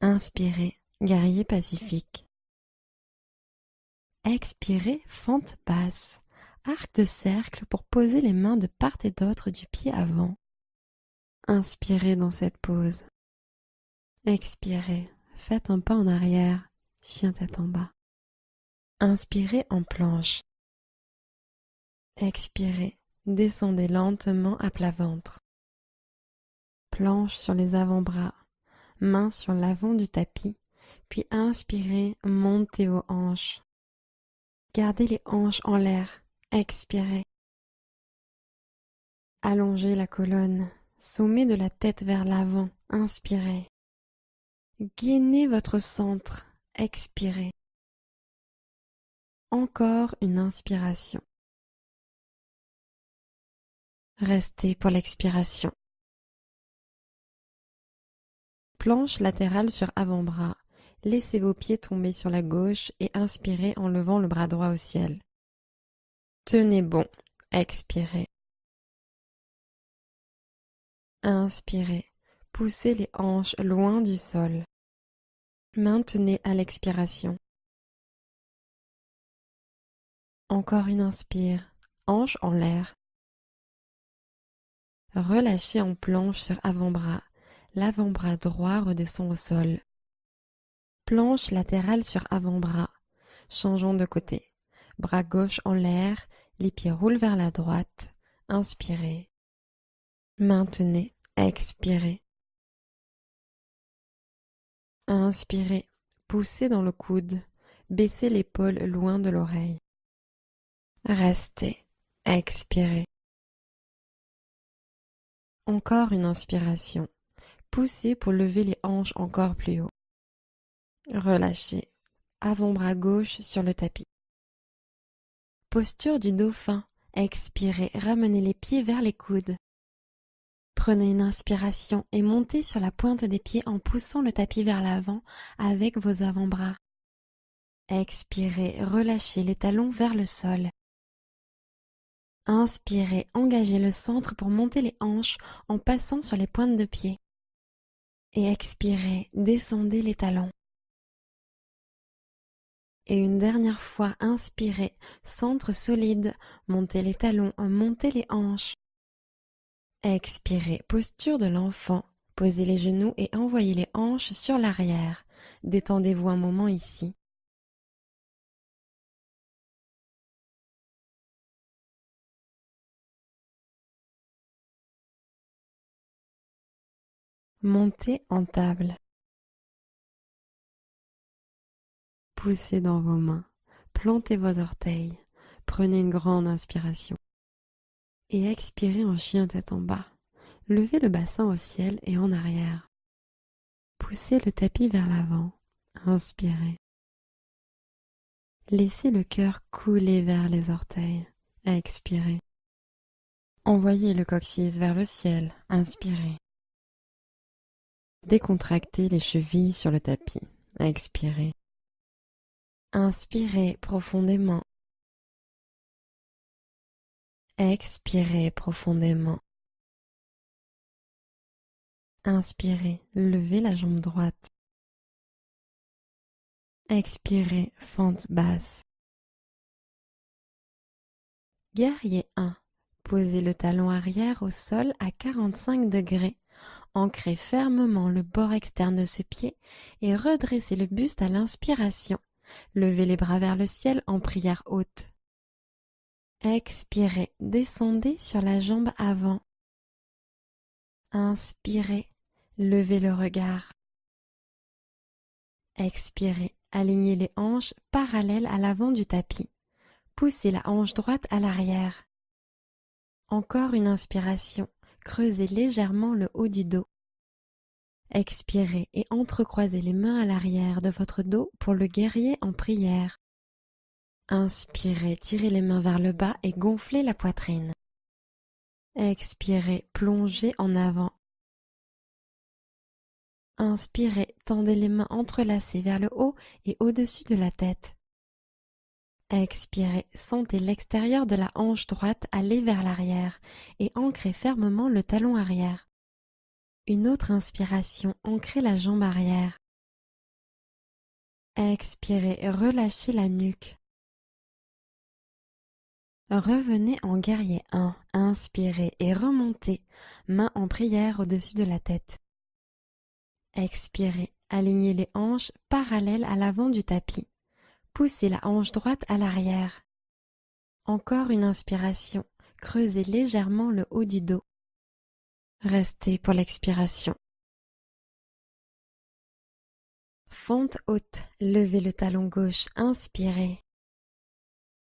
Inspirez. Guerrier pacifique. Expirez. Fente basse. Arc de cercle pour poser les mains de part et d'autre du pied avant. Inspirez dans cette pose. Expirez, faites un pas en arrière, chien tête en bas. Inspirez en planche. Expirez, descendez lentement à plat ventre. Planche sur les avant-bras, main sur l'avant du tapis, puis inspirez, montez vos hanches. Gardez les hanches en l'air, expirez. Allongez la colonne, sommet de la tête vers l'avant, inspirez. Gainez votre centre, expirez. Encore une inspiration. Restez pour l'expiration. Planche latérale sur avant-bras. Laissez vos pieds tomber sur la gauche et inspirez en levant le bras droit au ciel. Tenez bon, expirez. Inspirez, poussez les hanches loin du sol. Maintenez à l'expiration. Encore une inspire, hanche en l'air. Relâchez en planche sur avant-bras. L'avant-bras droit redescend au sol. Planche latérale sur avant-bras. Changeons de côté. Bras gauche en l'air, les pieds roulent vers la droite. Inspirez. Maintenez, expirez. Inspirez, poussez dans le coude. Baissez l'épaule loin de l'oreille. Restez, expirez. Encore une inspiration. Poussez pour lever les hanches encore plus haut. Relâchez. Avant-bras gauche sur le tapis. Posture du dauphin. Expirez, ramenez les pieds vers les coudes. Prenez une inspiration et montez sur la pointe des pieds en poussant le tapis vers l'avant avec vos avant-bras. Expirez, relâchez les talons vers le sol. Inspirez, engagez le centre pour monter les hanches en passant sur les pointes de pied. Et expirez, descendez les talons. Et une dernière fois, inspirez, centre solide, montez les talons, montez les hanches. Expirez, posture de l'enfant. Posez les genoux et envoyez les hanches sur l'arrière. Détendez-vous un moment ici. Montez en table. Poussez dans vos mains. Plantez vos orteils. Prenez une grande inspiration. Et expirez en chien tête en bas. Levez le bassin au ciel et en arrière. Poussez le tapis vers l'avant. Inspirez. Laissez le cœur couler vers les orteils. Expirez. Envoyez le coccyx vers le ciel. Inspirez. Décontractez les chevilles sur le tapis. Expirez. Inspirez profondément. Expirez profondément. Inspirez, levez la jambe droite. Expirez, fente basse. Guerrier 1. Posez le talon arrière au sol à 45 degrés. Ancrez fermement le bord externe de ce pied et redressez le buste à l'inspiration. Levez les bras vers le ciel en prière haute. Expirez, descendez sur la jambe avant. Inspirez, levez le regard. Expirez, alignez les hanches parallèles à l'avant du tapis. Poussez la hanche droite à l'arrière. Encore une inspiration, creusez légèrement le haut du dos. Expirez et entrecroisez les mains à l'arrière de votre dos pour le guerrier en prière. Inspirez, tirez les mains vers le bas et gonflez la poitrine. Expirez, plongez en avant. Inspirez, tendez les mains entrelacées vers le haut et au-dessus de la tête. Expirez, sentez l'extérieur de la hanche droite aller vers l'arrière et ancrez fermement le talon arrière. Une autre inspiration, ancrez la jambe arrière. Expirez, relâchez la nuque. Revenez en guerrier 1, inspirez et remontez, main en prière au-dessus de la tête. Expirez. Alignez les hanches parallèles à l'avant du tapis. Poussez la hanche droite à l'arrière. Encore une inspiration. Creusez légèrement le haut du dos. Restez pour l'expiration. Fente haute. Levez le talon gauche. Inspirez.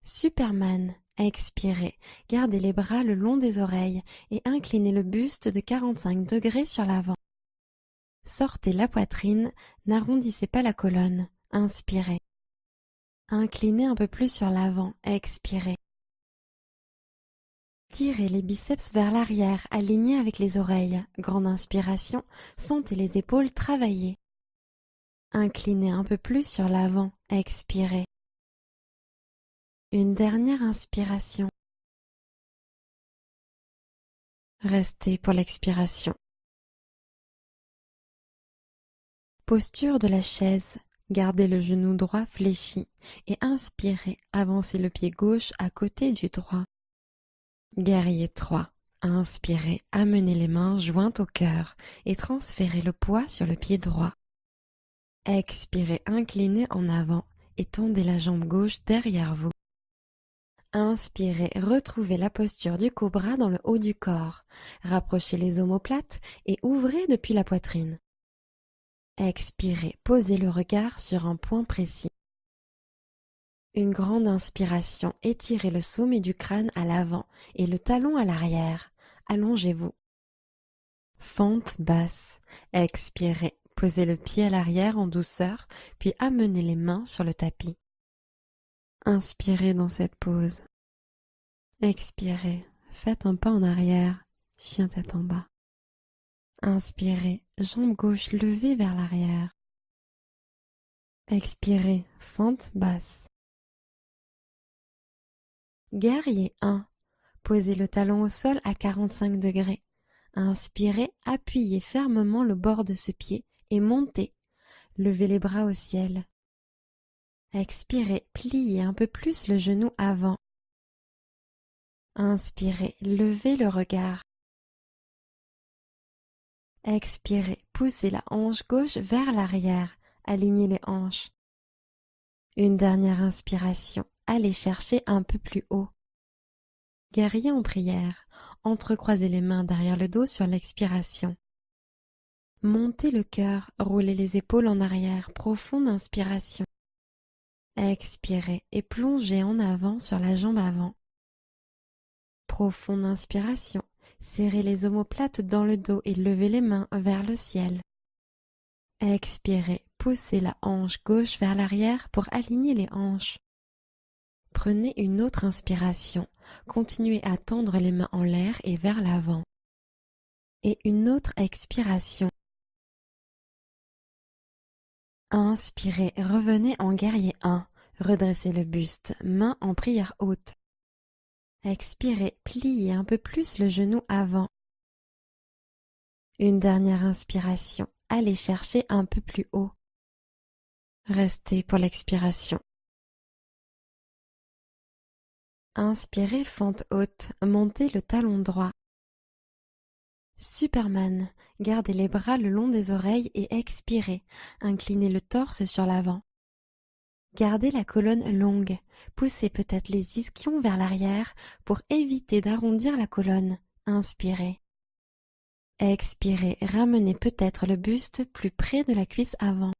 Superman. Expirez. Gardez les bras le long des oreilles et inclinez le buste de 45 degrés sur l'avant. Sortez la poitrine, n'arrondissez pas la colonne. Inspirez. Inclinez un peu plus sur l'avant. Expirez. Tirez les biceps vers l'arrière, alignés avec les oreilles. Grande inspiration, sentez les épaules travailler. Inclinez un peu plus sur l'avant. Expirez. Une dernière inspiration. Restez pour l'expiration. Posture de la chaise. Gardez le genou droit fléchi et inspirez. Avancez le pied gauche à côté du droit. Guerrier 3. Inspirez. Amenez les mains jointes au cœur et transférez le poids sur le pied droit. Expirez. Inclinez en avant et tendez la jambe gauche derrière vous. Inspirez, retrouvez la posture du cobra dans le haut du corps. Rapprochez les omoplates et ouvrez depuis la poitrine. Expirez, posez le regard sur un point précis. Une grande inspiration, étirez le sommet du crâne à l'avant et le talon à l'arrière. Allongez-vous. Fente basse. Expirez, posez le pied à l'arrière en douceur, puis amenez les mains sur le tapis. Inspirez dans cette pose. Expirez, faites un pas en arrière, chien tête en bas. Inspirez, jambe gauche levée vers l'arrière. Expirez, fente basse. Guerrier 1. Posez le talon au sol à 45 degrés. Inspirez, appuyez fermement le bord de ce pied et montez. Levez les bras au ciel. Expirez, pliez un peu plus le genou avant. Inspirez, levez le regard. Expirez, poussez la hanche gauche vers l'arrière, alignez les hanches. Une dernière inspiration, allez chercher un peu plus haut. Guerrier en prière, entrecroisez les mains derrière le dos sur l'expiration. Montez le cœur, roulez les épaules en arrière, profonde inspiration. Expirez et plongez en avant sur la jambe avant. Profonde inspiration, serrez les omoplates dans le dos et levez les mains vers le ciel. Expirez, poussez la hanche gauche vers l'arrière pour aligner les hanches. Prenez une autre inspiration, continuez à tendre les mains en l'air et vers l'avant. Et une autre expiration. Inspirez, revenez en guerrier 1, redressez le buste, main en prière haute. Expirez, pliez un peu plus le genou avant. Une dernière inspiration, allez chercher un peu plus haut. Restez pour l'expiration. Inspirez, fente haute, montez le talon droit. Superman, gardez les bras le long des oreilles et expirez, inclinez le torse sur l'avant. Gardez la colonne longue, poussez peut-être les ischions vers l'arrière pour éviter d'arrondir la colonne. Inspirez. Expirez, ramenez peut-être le buste plus près de la cuisse avant.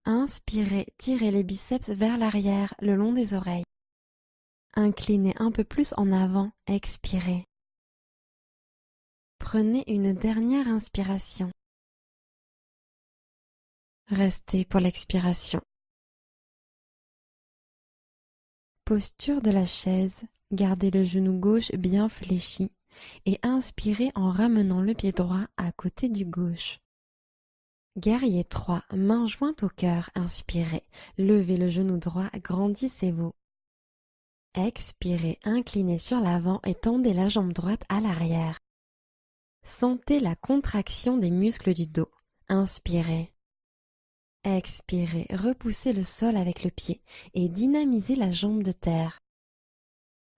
Inspirez, tirez les biceps vers l'arrière le long des oreilles. Inclinez un peu plus en avant, expirez. Prenez une dernière inspiration. Restez pour l'expiration. Posture de la chaise, gardez le genou gauche bien fléchi et inspirez en ramenant le pied droit à côté du gauche. Guerrier 3, main jointe au cœur, inspirez, levez le genou droit, grandissez-vous. Expirez, inclinez sur l'avant et tendez la jambe droite à l'arrière. Sentez la contraction des muscles du dos. Inspirez. Expirez, repoussez le sol avec le pied et dynamisez la jambe de terre.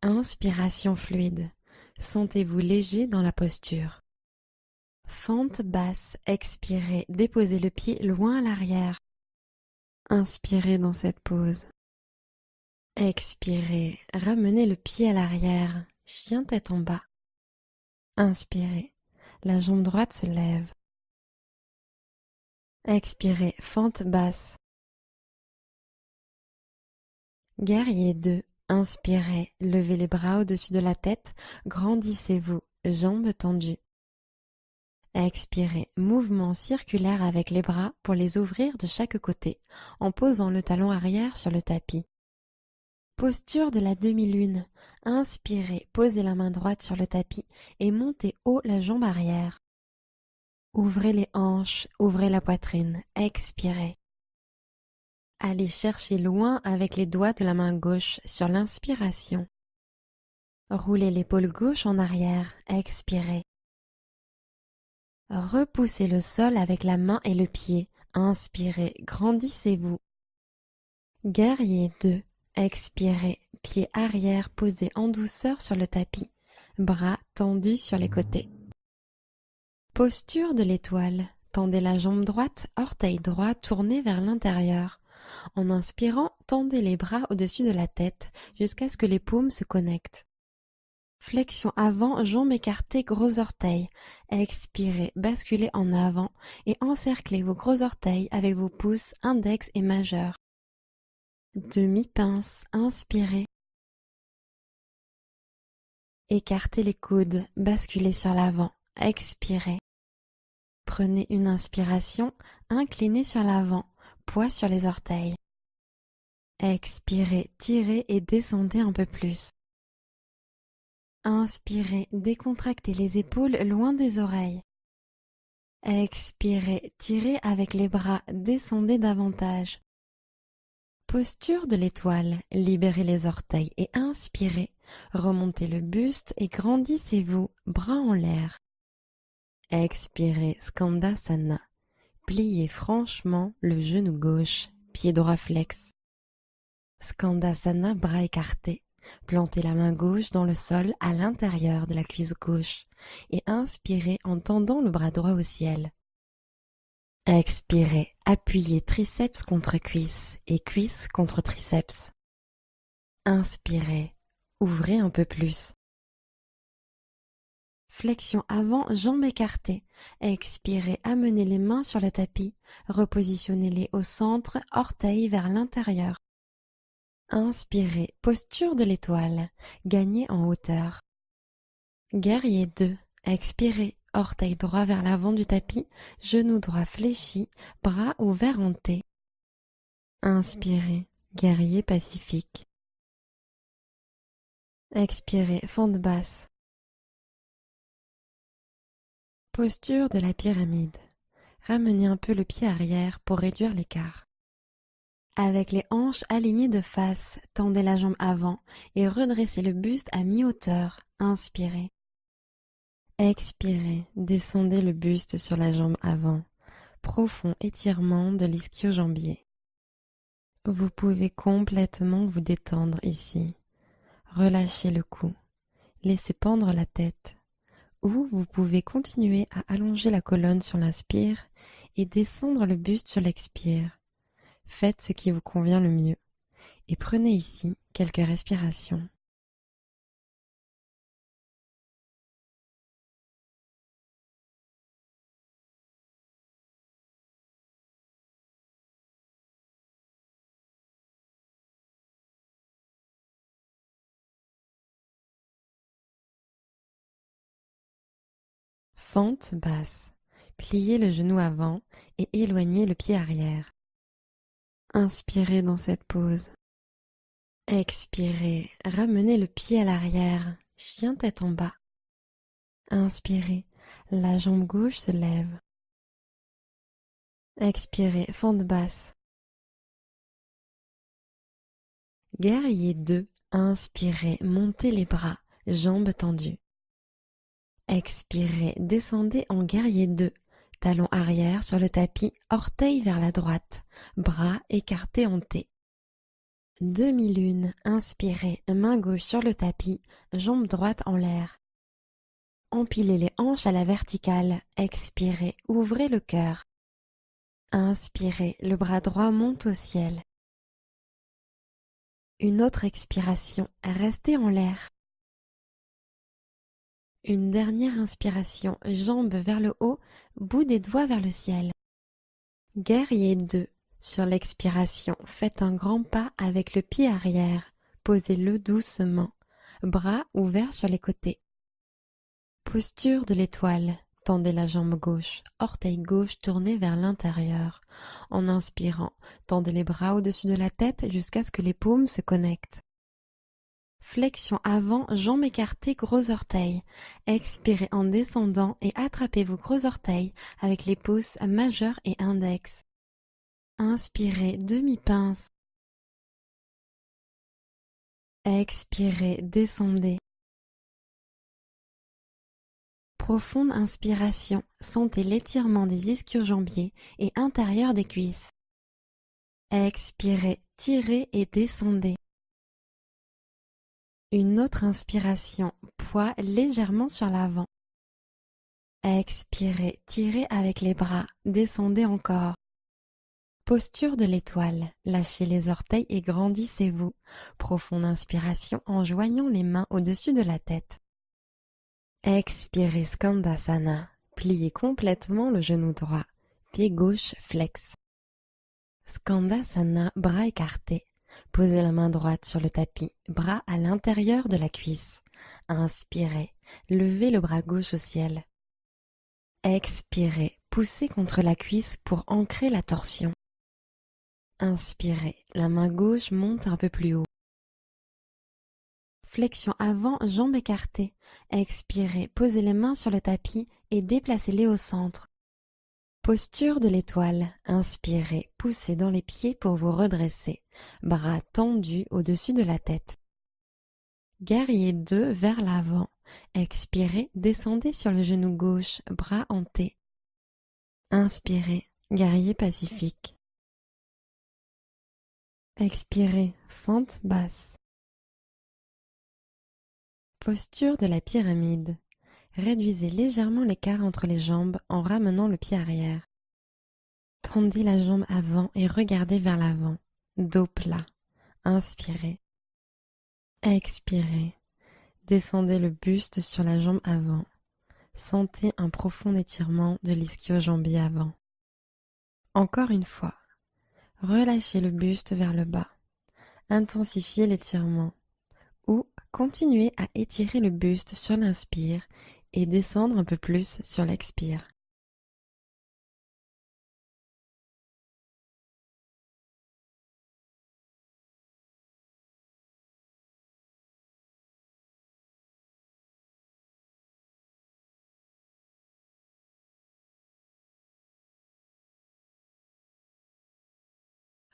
Inspiration fluide. Sentez-vous léger dans la posture. Fente basse, expirez, déposez le pied loin à l'arrière. Inspirez dans cette pose. Expirez, ramenez le pied à l'arrière, chien tête en bas. Inspirez, la jambe droite se lève. Expirez, fente basse. Guerrier 2, inspirez, levez les bras au-dessus de la tête, grandissez-vous, jambes tendues. Expirez, mouvement circulaire avec les bras pour les ouvrir de chaque côté, en posant le talon arrière sur le tapis. Posture de la demi-lune. Inspirez, posez la main droite sur le tapis et montez haut la jambe arrière. Ouvrez les hanches, ouvrez la poitrine, expirez. Allez chercher loin avec les doigts de la main gauche sur l'inspiration. Roulez l'épaule gauche en arrière, expirez. Repoussez le sol avec la main et le pied. Inspirez, grandissez-vous. Guerrier 2. Expirez, pied arrière posé en douceur sur le tapis, bras tendus sur les côtés. Posture de l'étoile. Tendez la jambe droite, orteil droit tourné vers l'intérieur. En inspirant, tendez les bras au-dessus de la tête jusqu'à ce que les paumes se connectent. Flexion avant, jambes écartées, gros orteils. Expirez, basculez en avant et encerclez vos gros orteils avec vos pouces index et majeur. Demi-pince, inspirez. Écartez les coudes, basculez sur l'avant, expirez. Prenez une inspiration, inclinez sur l'avant, poids sur les orteils. Expirez, tirez et descendez un peu plus. Inspirez, décontractez les épaules loin des oreilles. Expirez, tirez avec les bras, descendez davantage. Posture de l'étoile, libérez les orteils et inspirez. Remontez le buste et grandissez-vous, bras en l'air. Expirez, Skandasana. Pliez franchement le genou gauche, pied droit flex. Skandasana, bras écartés. Plantez la main gauche dans le sol à l'intérieur de la cuisse gauche et inspirez en tendant le bras droit au ciel. Expirez, appuyez triceps contre cuisse et cuisse contre triceps. Inspirez, ouvrez un peu plus. Flexion avant, jambes écartées. Expirez, amenez les mains sur le tapis, repositionnez-les au centre, orteils vers l'intérieur. Inspirez, posture de l'étoile, gagnez en hauteur. Guerrier 2, expirez, orteil droit vers l'avant du tapis, genou droit fléchi, bras ouverts en T. Inspirez, guerrier pacifique. Expirez, fente basse. Posture de la pyramide. Ramenez un peu le pied arrière pour réduire l'écart. Avec les hanches alignées de face, tendez la jambe avant et redressez le buste à mi-hauteur. Inspirez. Expirez, descendez le buste sur la jambe avant. Profond étirement de l'ischio-jambier. Vous pouvez complètement vous détendre ici. Relâchez le cou. Laissez pendre la tête. Ou vous pouvez continuer à allonger la colonne sur l'inspire et descendre le buste sur l'expire. Faites ce qui vous convient le mieux et prenez ici quelques respirations. Fente basse. Pliez le genou avant et éloignez le pied arrière. Inspirez dans cette pose. Expirez, ramenez le pied à l'arrière, chien tête en bas. Inspirez, la jambe gauche se lève. Expirez, fente basse. Guerrier 2, inspirez, montez les bras, jambes tendues. Expirez, descendez en guerrier 2, talon arrière sur le tapis, orteil vers la droite, bras écartés en T. Demi-lune, inspirez, main gauche sur le tapis, jambe droite en l'air. empilez les hanches à la verticale. Expirez, ouvrez le cœur. Inspirez, le bras droit monte au ciel. Une autre expiration, restez en l'air. Une dernière inspiration, jambes vers le haut, bout des doigts vers le ciel. Guerrier 2. Sur l'expiration, faites un grand pas avec le pied arrière. Posez-le doucement. Bras ouverts sur les côtés. Posture de l'étoile. Tendez la jambe gauche, orteil gauche tourné vers l'intérieur. En inspirant, tendez les bras au-dessus de la tête jusqu'à ce que les paumes se connectent. Flexion avant, jambes écartées, gros orteils. Expirez en descendant et attrapez vos gros orteils avec les pouces majeurs et index. Inspirez, demi-pince. Expirez, descendez. Profonde inspiration, sentez l'étirement des ischio-jambiers et intérieur des cuisses. Expirez, tirez et descendez. Une autre inspiration, poids légèrement sur l'avant. Expirez, tirez avec les bras, descendez encore. Posture de l'étoile, lâchez les orteils et grandissez-vous. Profonde inspiration en joignant les mains au-dessus de la tête. Expirez Skandasana, pliez complètement le genou droit, pied gauche flex. Skandasana, bras écartés. Posez la main droite sur le tapis, bras à l'intérieur de la cuisse. Inspirez, levez le bras gauche au ciel. Expirez, poussez contre la cuisse pour ancrer la torsion. Inspirez, la main gauche monte un peu plus haut. Flexion avant, jambes écartées. Expirez, posez les mains sur le tapis et déplacez-les au centre. Posture de l'étoile. Inspirez, poussez dans les pieds pour vous redresser. Bras tendus au-dessus de la tête. Guerrier 2 vers l'avant. Expirez, descendez sur le genou gauche, bras en T. Inspirez, guerrier pacifique. Expirez, fente basse. Posture de la pyramide. Réduisez légèrement l'écart entre les jambes en ramenant le pied arrière. Tendez la jambe avant et regardez vers l'avant. Dos plat. Inspirez. Expirez. Descendez le buste sur la jambe avant. Sentez un profond étirement de l'ischio-jambier avant. Encore une fois. Relâchez le buste vers le bas. Intensifiez l'étirement. Ou continuez à étirer le buste sur l'inspire et descendre un peu plus sur l'expire.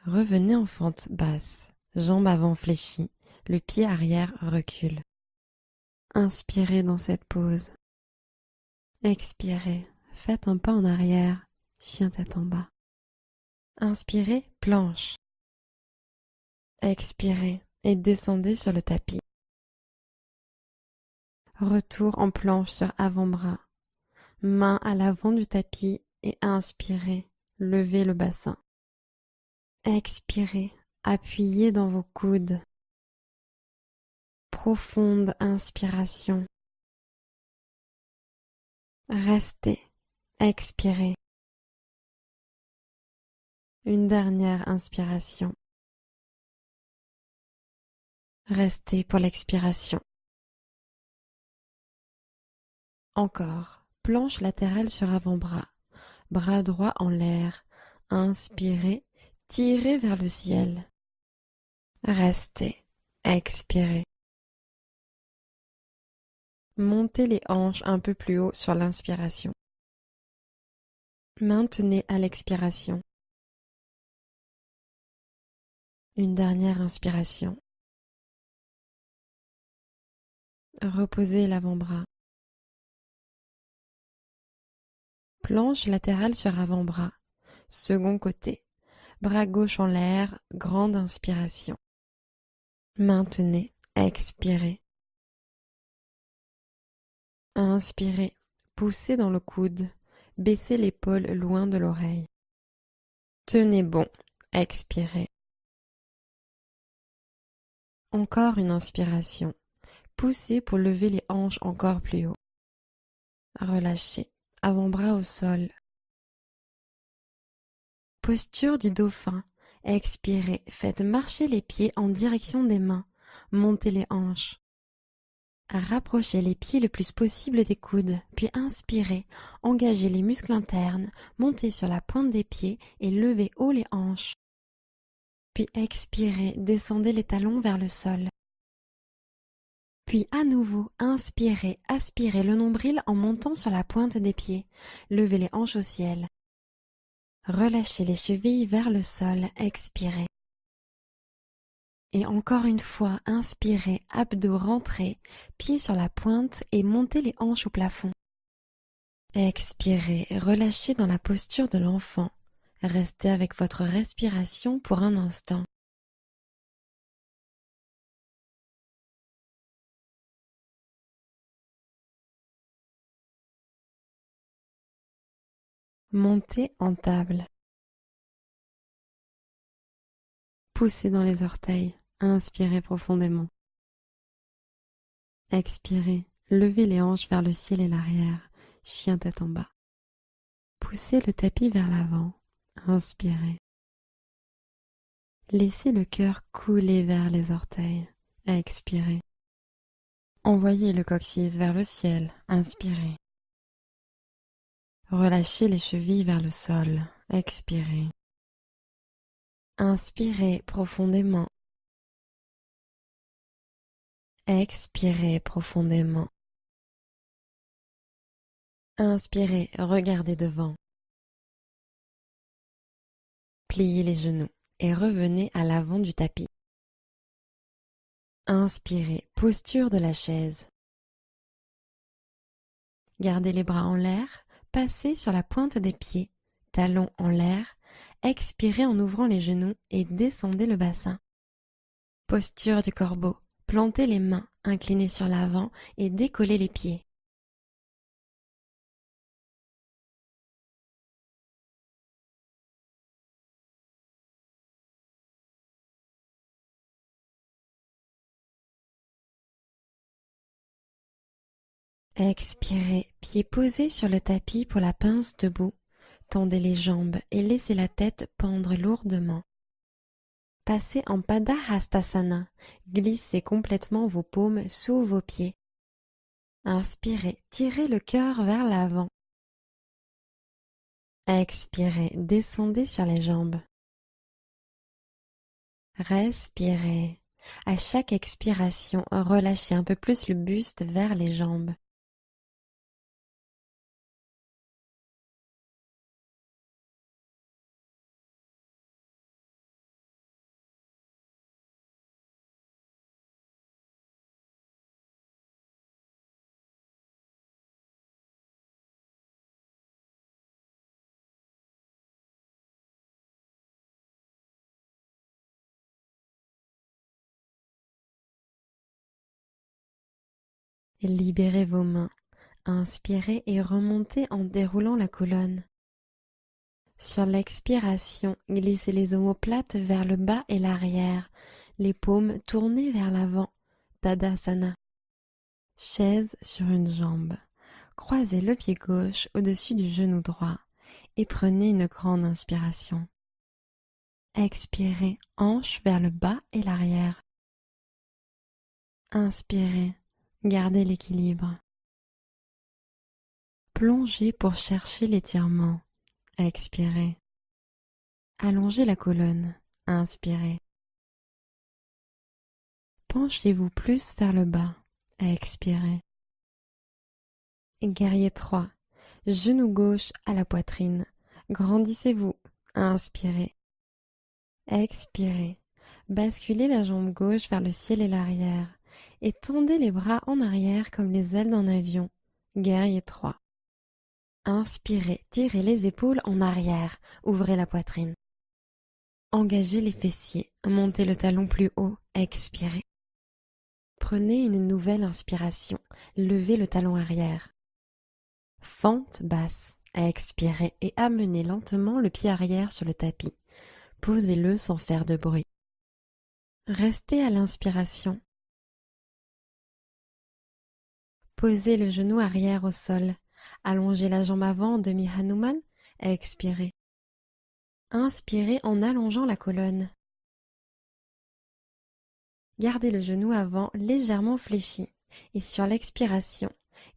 Revenez en fente basse, jambes avant fléchies, le pied arrière recule. Inspirez dans cette pose. Expirez, faites un pas en arrière, chien tête en bas. Inspirez, planche. Expirez et descendez sur le tapis. Retour en planche sur avant-bras. Main à l'avant du tapis et inspirez, levez le bassin. Expirez, appuyez dans vos coudes. Profonde inspiration. Restez, expirez. Une dernière inspiration. Restez pour l'expiration. Encore, planche latérale sur avant-bras, bras droit en l'air. Inspirez, tirez vers le ciel. Restez, expirez. Montez les hanches un peu plus haut sur l'inspiration. Maintenez à l'expiration. Une dernière inspiration. Reposez l'avant-bras. Planche latérale sur avant-bras. Second côté. Bras gauche en l'air, grande inspiration. Maintenez, expirez. Inspirez, poussez dans le coude, baissez l'épaule loin de l'oreille. Tenez bon, expirez. Encore une inspiration. Poussez pour lever les hanches encore plus haut. Relâchez, avant-bras au sol. Posture du dauphin. Expirez, faites marcher les pieds en direction des mains. Montez les hanches. Rapprochez les pieds le plus possible des coudes, puis inspirez, engagez les muscles internes, montez sur la pointe des pieds et levez haut les hanches. Puis expirez, descendez les talons vers le sol. Puis à nouveau, inspirez, aspirez le nombril en montant sur la pointe des pieds, levez les hanches au ciel. Relâchez les chevilles vers le sol, expirez. Et encore une fois, inspirez, abdos rentrés, pieds sur la pointe et montez les hanches au plafond. Expirez, relâchez dans la posture de l'enfant. Restez avec votre respiration pour un instant. Montez en table. Poussez dans les orteils. Inspirez profondément. Expirez, levez les hanches vers le ciel et l'arrière. Chien tête en bas. Poussez le tapis vers l'avant. Inspirez. Laissez le cœur couler vers les orteils. Expirez. Envoyez le coccyx vers le ciel. Inspirez. Relâchez les chevilles vers le sol. Expirez. Inspirez profondément. Expirez profondément. Inspirez, regardez devant. Pliez les genoux et revenez à l'avant du tapis. Inspirez, posture de la chaise. Gardez les bras en l'air, passez sur la pointe des pieds, talons en l'air, expirez en ouvrant les genoux et descendez le bassin. Posture du corbeau, plantez les mains, inclinez sur l'avant et décollez les pieds. Expirez, pieds posés sur le tapis pour la pince debout. Tendez les jambes et laissez la tête pendre lourdement. Passez en Padahastasana. Glissez complètement vos paumes sous vos pieds. Inspirez, tirez le cœur vers l'avant. Expirez, descendez sur les jambes. Respirez. À chaque expiration, relâchez un peu plus le buste vers les jambes. Libérez vos mains. Inspirez et remontez en déroulant la colonne. Sur l'expiration, glissez les omoplates vers le bas et l'arrière, les paumes tournées vers l'avant. Tadasana. Chaise sur une jambe. Croisez le pied gauche au-dessus du genou droit et prenez une grande inspiration. Expirez, hanche vers le bas et l'arrière. Inspirez, gardez l'équilibre. Plongez pour chercher l'étirement. Expirez. Allongez la colonne. Inspirez. Penchez-vous plus vers le bas. Expirez. Guerrier 3. Genou gauche à la poitrine. Grandissez-vous. Inspirez. Expirez. Basculez la jambe gauche vers le ciel et l'arrière. Et tendez les bras en arrière comme les ailes d'un avion. Guerrier 3. Inspirez, tirez les épaules en arrière. Ouvrez la poitrine. Engagez les fessiers. Montez le talon plus haut. Expirez. Prenez une nouvelle inspiration. Levez le talon arrière. Fente basse. Expirez et amenez lentement le pied arrière sur le tapis. Posez-le sans faire de bruit. Restez à l'inspiration. Posez le genou arrière au sol. Allongez la jambe avant en demi-Hanuman. Expirez. Inspirez en allongeant la colonne. Gardez le genou avant légèrement fléchi et sur l'expiration,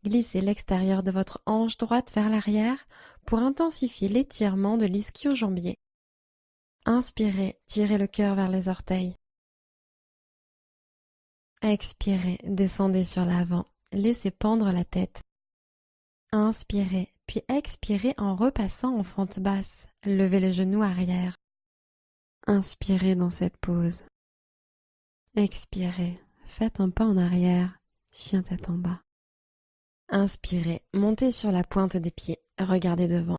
glissez l'extérieur de votre hanche droite vers l'arrière pour intensifier l'étirement de l'ischio-jambier. Inspirez, tirez le cœur vers les orteils. Expirez, descendez sur l'avant, laissez pendre la tête. Inspirez, puis expirez en repassant en fente basse, levez les genoux arrière. Inspirez dans cette pose. Expirez, faites un pas en arrière, chien tête en bas. Inspirez, montez sur la pointe des pieds, regardez devant.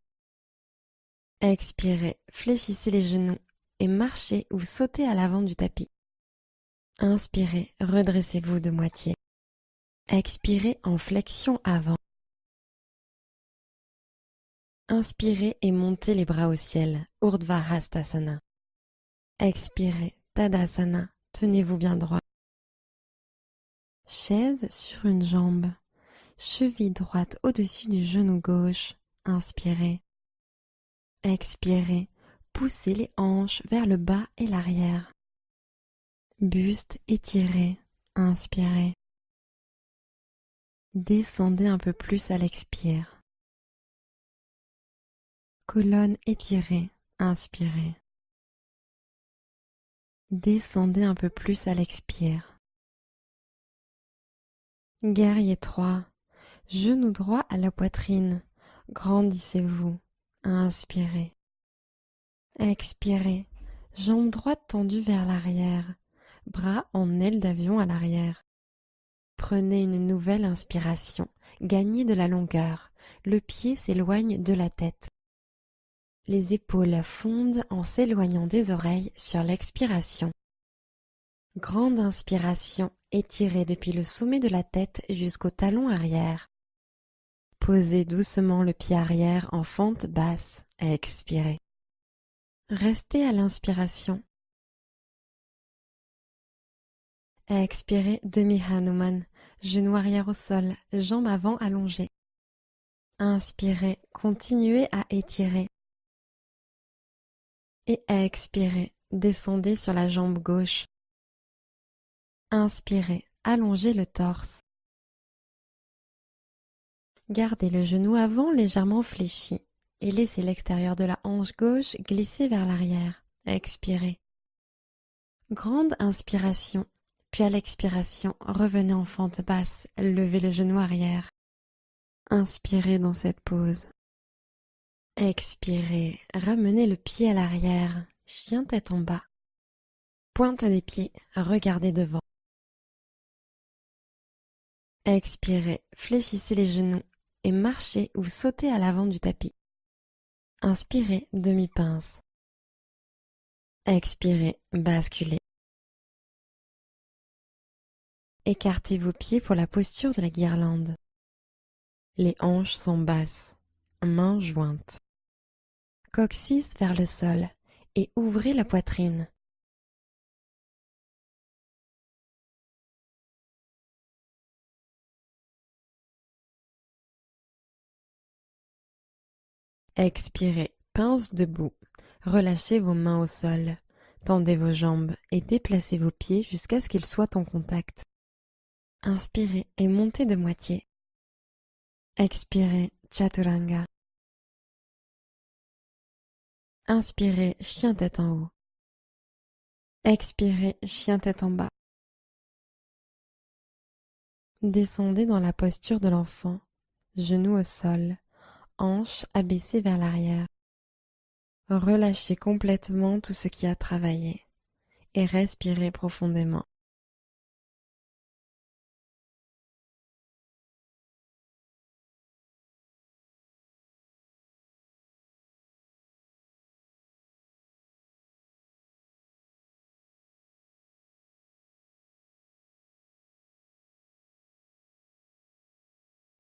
Expirez, fléchissez les genoux et marchez ou sautez à l'avant du tapis. Inspirez, redressez-vous de moitié. Expirez en flexion avant. Inspirez et montez les bras au ciel, Urdhva Hastasana. Expirez, Tadasana, tenez-vous bien droit. Chaise sur une jambe, cheville droite au-dessus du genou gauche. Inspirez. Expirez, poussez les hanches vers le bas et l'arrière. Buste étiré, inspirez. Descendez un peu plus à l'expire. Colonne étirée, inspirez. Descendez un peu plus à l'expire. Guerrier 3, genou droit à la poitrine, grandissez-vous, inspirez. Expirez, jambe droite tendue vers l'arrière, bras en aile d'avion à l'arrière. Prenez une nouvelle inspiration, gagnez de la longueur, le pied s'éloigne de la tête. Les épaules fondent en s'éloignant des oreilles sur l'expiration. Grande inspiration, étirez depuis le sommet de la tête jusqu'au talon arrière. Posez doucement le pied arrière en fente basse et expirez. Restez à l'inspiration. Expirez demi-Hanuman, genou arrière au sol, jambe avant allongée. Inspirez, continuez à étirer. Et expirez, descendez sur la jambe gauche. Inspirez, allongez le torse. Gardez le genou avant légèrement fléchi et laissez l'extérieur de la hanche gauche glisser vers l'arrière. Expirez. Grande inspiration, puis à l'expiration, revenez en fente basse, levez le genou arrière. Inspirez dans cette pose. Expirez, ramenez le pied à l'arrière, chien tête en bas. Pointe des pieds, regardez devant. Expirez, fléchissez les genoux et marchez ou sautez à l'avant du tapis. Inspirez, demi-pince. Expirez, basculez. Écartez vos pieds pour la posture de la guirlande. Les hanches sont basses, mains jointes. Coccyx vers le sol et ouvrez la poitrine. Expirez, pince debout. Relâchez vos mains au sol. Tendez vos jambes et déplacez vos pieds jusqu'à ce qu'ils soient en contact. Inspirez et montez de moitié. Expirez, Chaturanga. Inspirez, chien tête en haut. Expirez, chien tête en bas. Descendez dans la posture de l'enfant, genoux au sol, hanches abaissées vers l'arrière. Relâchez complètement tout ce qui a travaillé et respirez profondément.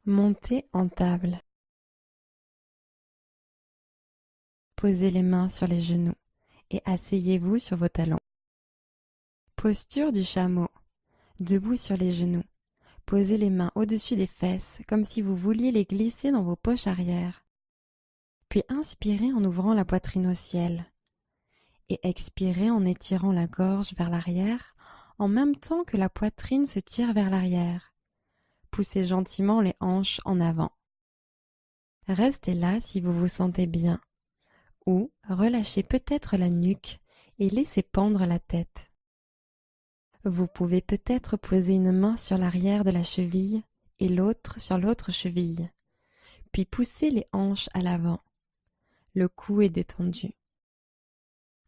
Montez en table. Posez les mains sur les genoux et asseyez-vous sur vos talons. Posture du chameau. Debout sur les genoux. Posez les mains au-dessus des fesses comme si vous vouliez les glisser dans vos poches arrière. Puis inspirez en ouvrant la poitrine au ciel. Et expirez en étirant la gorge vers l'arrière en même temps que la poitrine se tire vers l'arrière. Poussez gentiment les hanches en avant. Restez là si vous vous sentez bien. Ou relâchez peut-être la nuque et laissez pendre la tête. Vous pouvez peut-être poser une main sur l'arrière de la cheville et l'autre sur l'autre cheville, puis pousser les hanches à l'avant. Le cou est détendu.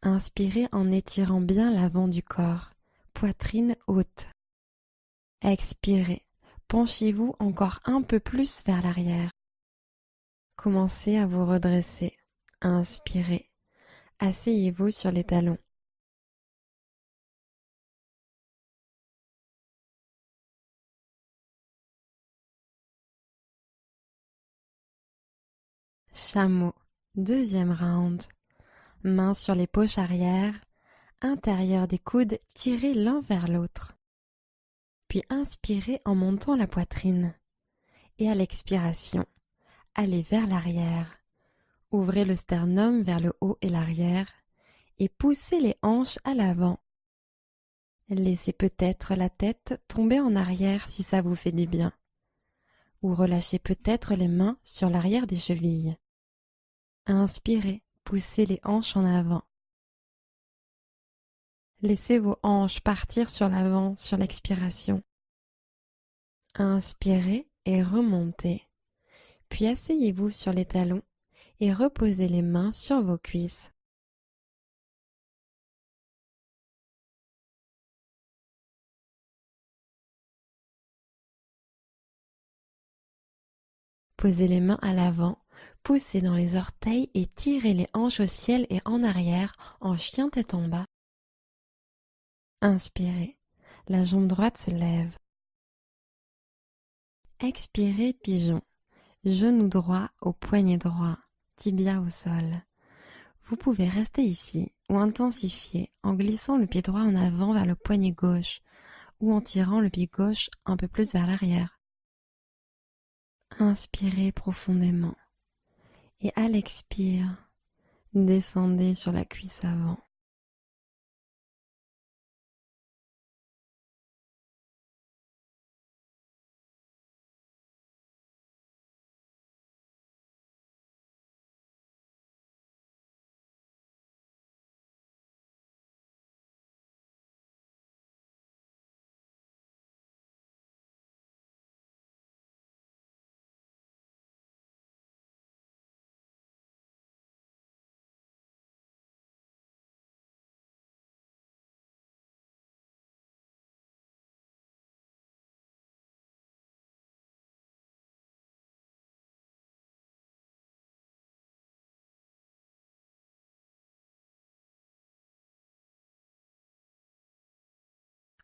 Inspirez en étirant bien l'avant du corps, poitrine haute. Expirez, penchez-vous encore un peu plus vers l'arrière. Commencez à vous redresser. Inspirez. Asseyez-vous sur les talons. Chameau. Deuxième round. Mains sur les poches arrière, intérieur des coudes tirés l'un vers l'autre. Puis inspirez en montant la poitrine. Et à l'expiration, allez vers l'arrière. Ouvrez le sternum vers le haut et l'arrière et poussez les hanches à l'avant. Laissez peut-être la tête tomber en arrière si ça vous fait du bien. Ou relâchez peut-être les mains sur l'arrière des chevilles. Inspirez, poussez les hanches en avant. Laissez vos hanches partir sur l'avant sur l'expiration. Inspirez et remontez. Puis asseyez-vous sur les talons et reposez les mains sur vos cuisses. Posez les mains à l'avant, poussez dans les orteils et tirez les hanches au ciel et en arrière en chien tête en bas. Inspirez, la jambe droite se lève. Expirez, pigeon. Genou droit au poignet droit, tibia au sol. Vous pouvez rester ici ou intensifier en glissant le pied droit en avant vers le poignet gauche ou en tirant le pied gauche un peu plus vers l'arrière. Inspirez profondément et à l'expire, descendez sur la cuisse avant.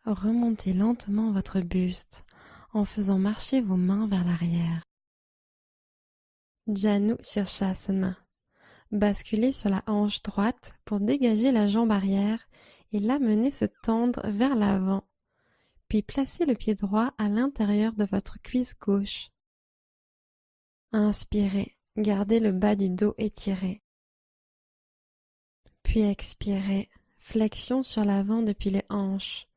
Remontez lentement votre buste en faisant marcher vos mains vers l'arrière. Janu Shirshasana. Basculez sur la hanche droite pour dégager la jambe arrière et l'amener se tendre vers l'avant. Puis placez le pied droit à l'intérieur de votre cuisse gauche. Inspirez, gardez le bas du dos étiré. Puis expirez, flexion sur l'avant depuis les hanches.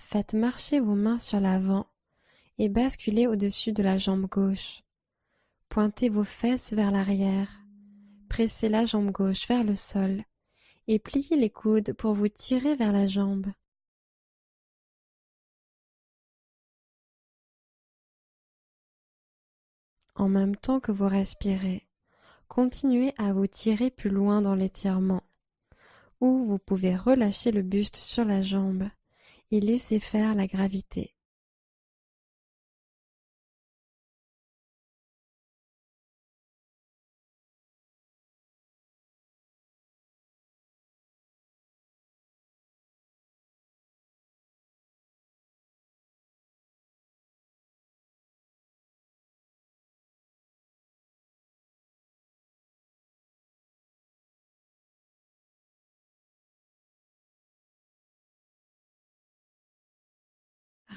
Faites marcher vos mains sur l'avant et basculez au-dessus de la jambe gauche. Pointez vos fesses vers l'arrière. Pressez la jambe gauche vers le sol et pliez les coudes pour vous tirer vers la jambe. En même temps que vous respirez, continuez à vous tirer plus loin dans l'étirement, ou vous pouvez relâcher le buste sur la jambe et laisser faire la gravité.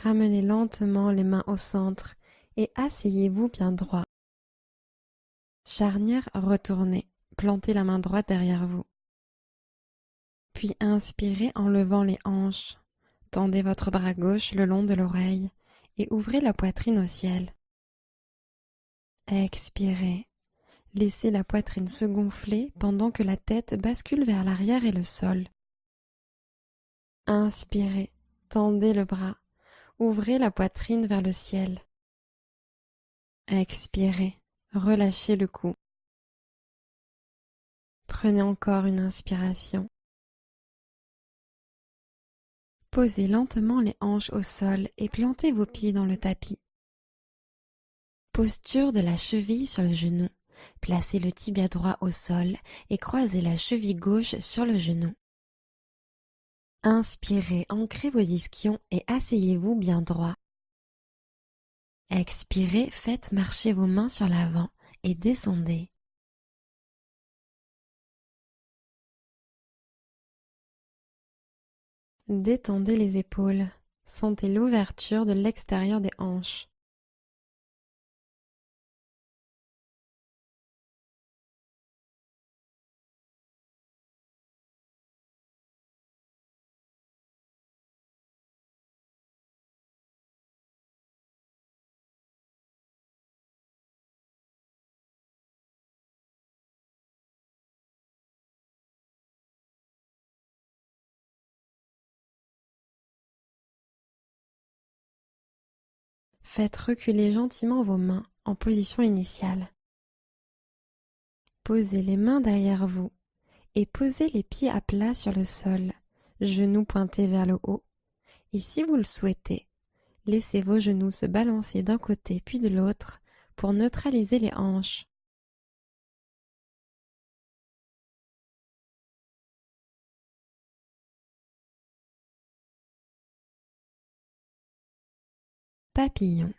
Ramenez lentement les mains au centre et asseyez-vous bien droit. Charnière retournée. Plantez la main droite derrière vous. Puis inspirez en levant les hanches. Tendez votre bras gauche le long de l'oreille et ouvrez la poitrine au ciel. Expirez. Laissez la poitrine se gonfler pendant que la tête bascule vers l'arrière et le sol. Inspirez. Tendez le bras. Ouvrez la poitrine vers le ciel. Expirez. Relâchez le cou. Prenez encore une inspiration. Posez lentement les hanches au sol et plantez vos pieds dans le tapis. Posture de la cheville sur le genou. Placez le tibia droit au sol et croisez la cheville gauche sur le genou. Inspirez, ancrez vos ischions et asseyez-vous bien droit. Expirez, faites marcher vos mains sur l'avant et descendez. Détendez les épaules. Sentez l'ouverture de l'extérieur des hanches. Faites reculer gentiment vos mains en position initiale. Posez les mains derrière vous et posez les pieds à plat sur le sol, genoux pointés vers le haut. Et si vous le souhaitez, laissez vos genoux se balancer d'un côté puis de l'autre pour neutraliser les hanches. Papillon.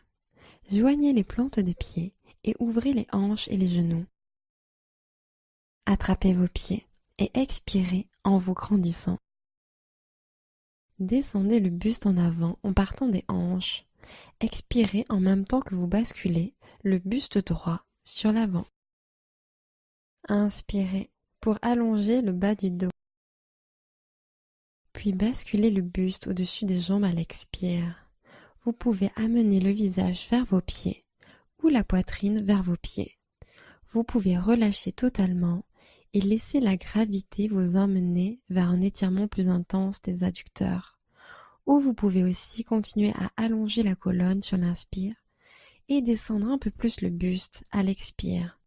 Joignez les plantes de pied et ouvrez les hanches et les genoux. Attrapez vos pieds et expirez en vous grandissant. Descendez le buste en avant en partant des hanches. Expirez en même temps que vous basculez le buste droit sur l'avant. Inspirez pour allonger le bas du dos. Puis basculez le buste au-dessus des jambes à l'expire. Vous pouvez amener le visage vers vos pieds ou la poitrine vers vos pieds. Vous pouvez relâcher totalement et laisser la gravité vous emmener vers un étirement plus intense des adducteurs. Ou vous pouvez aussi continuer à allonger la colonne sur l'inspire et descendre un peu plus le buste à l'expire.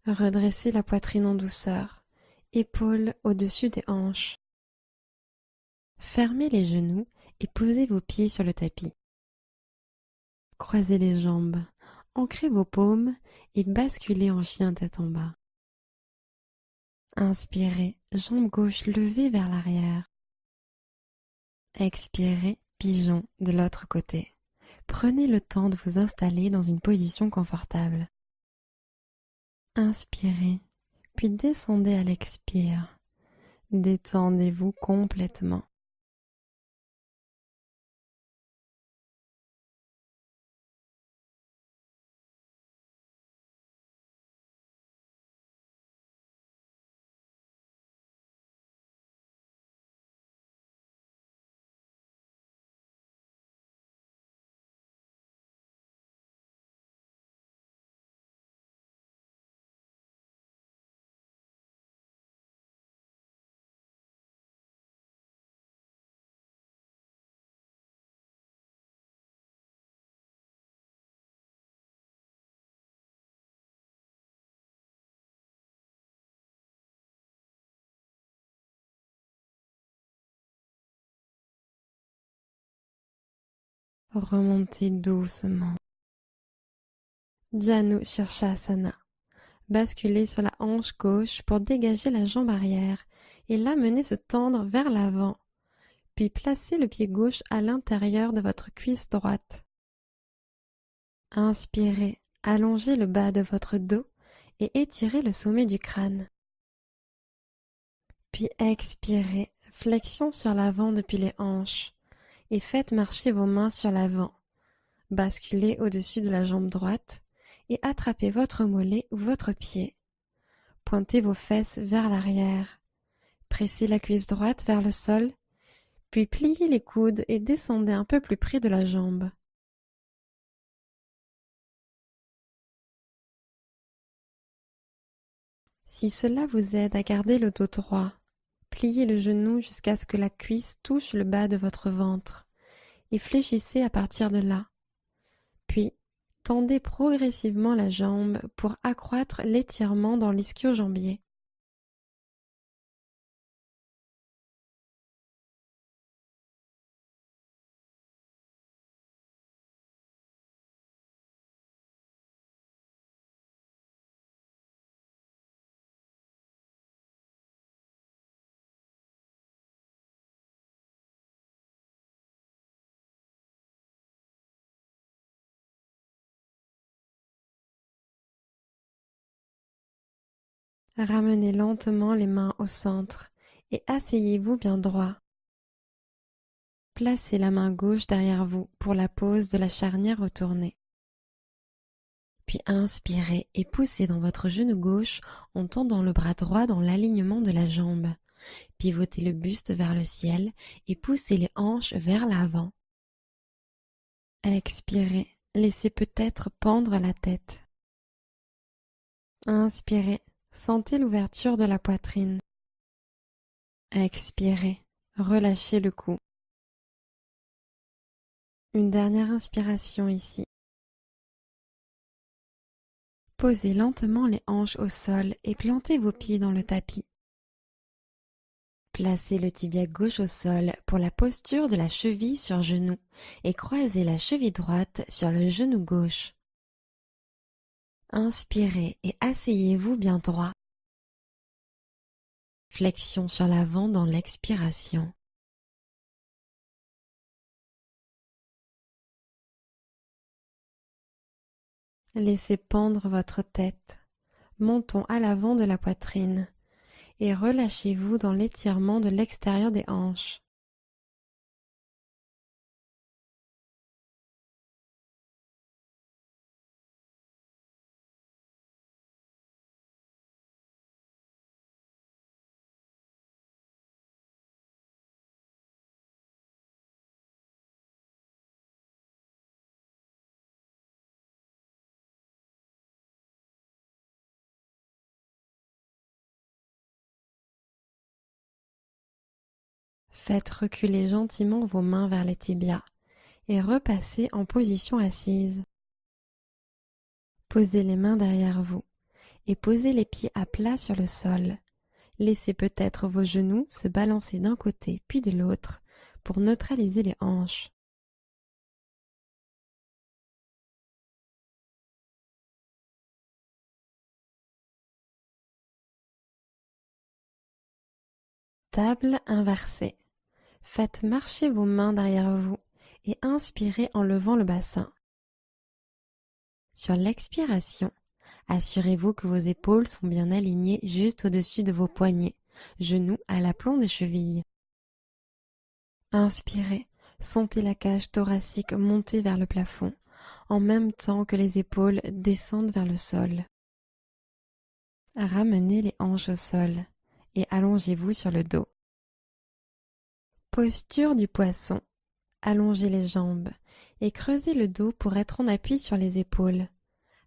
Redressez la poitrine en douceur, épaules au-dessus des hanches. Fermez les genoux et posez vos pieds sur le tapis. Croisez les jambes, ancrez vos paumes et basculez en chien tête en bas. Inspirez, jambe gauche levée vers l'arrière. Expirez, pigeon de l'autre côté. Prenez le temps de vous installer dans une position confortable. Inspirez, puis descendez à l'expire. Détendez-vous complètement. Remontez doucement. Janu Shirshasana. Basculez sur la hanche gauche pour dégager la jambe arrière et l'amener se tendre vers l'avant. Puis placez le pied gauche à l'intérieur de votre cuisse droite. Inspirez, allongez le bas de votre dos et étirez le sommet du crâne. Puis expirez, flexion sur l'avant depuis les hanches et faites marcher vos mains sur l'avant. Basculez au-dessus de la jambe droite et attrapez votre mollet ou votre pied. Pointez vos fesses vers l'arrière. Pressez la cuisse droite vers le sol, puis pliez les coudes et descendez un peu plus près de la jambe. Si cela vous aide à garder le dos droit, pliez le genou jusqu'à ce que la cuisse touche le bas de votre ventre et fléchissez à partir de là. Puis, tendez progressivement la jambe pour accroître l'étirement dans l'ischio-jambier. Ramenez lentement les mains au centre et asseyez-vous bien droit. Placez la main gauche derrière vous pour la pose de la charnière retournée. Puis inspirez et poussez dans votre genou gauche en tendant le bras droit dans l'alignement de la jambe. Pivotez le buste vers le ciel et poussez les hanches vers l'avant. Expirez, laissez peut-être pendre la tête. Inspirez, sentez l'ouverture de la poitrine. Expirez, relâchez le cou. Une dernière inspiration ici. Posez lentement les hanches au sol et plantez vos pieds dans le tapis. Placez le tibia gauche au sol pour la posture de la cheville sur genou et croisez la cheville droite sur le genou gauche. Inspirez et asseyez-vous bien droit. Flexion sur l'avant dans l'expiration. Laissez pendre votre tête. Montons à l'avant de la poitrine et relâchez-vous dans l'étirement de l'extérieur des hanches. Faites reculer gentiment vos mains vers les tibias et repassez en position assise. Posez les mains derrière vous et posez les pieds à plat sur le sol. Laissez peut-être vos genoux se balancer d'un côté puis de l'autre pour neutraliser les hanches. Table inversée. Faites marcher vos mains derrière vous et inspirez en levant le bassin. Sur l'expiration, assurez-vous que vos épaules sont bien alignées juste au-dessus de vos poignets, genoux à l'aplomb des chevilles. Inspirez, sentez la cage thoracique monter vers le plafond, en même temps que les épaules descendent vers le sol. Ramenez les hanches au sol et allongez-vous sur le dos. Posture du poisson. Allongez les jambes et creusez le dos pour être en appui sur les épaules.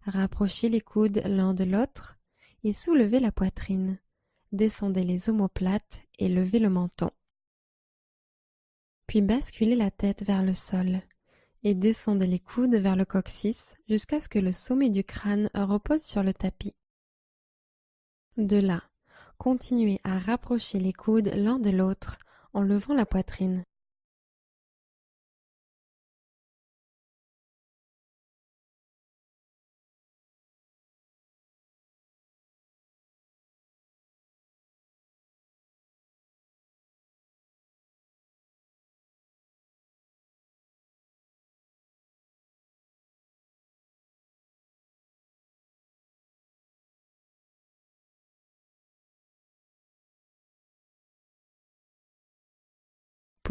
Rapprochez les coudes l'un de l'autre et soulevez la poitrine. Descendez les omoplates et levez le menton. Puis basculez la tête vers le sol et descendez les coudes vers le coccyx jusqu'à ce que le sommet du crâne repose sur le tapis. De là, continuez à rapprocher les coudes l'un de l'autre en levant la poitrine.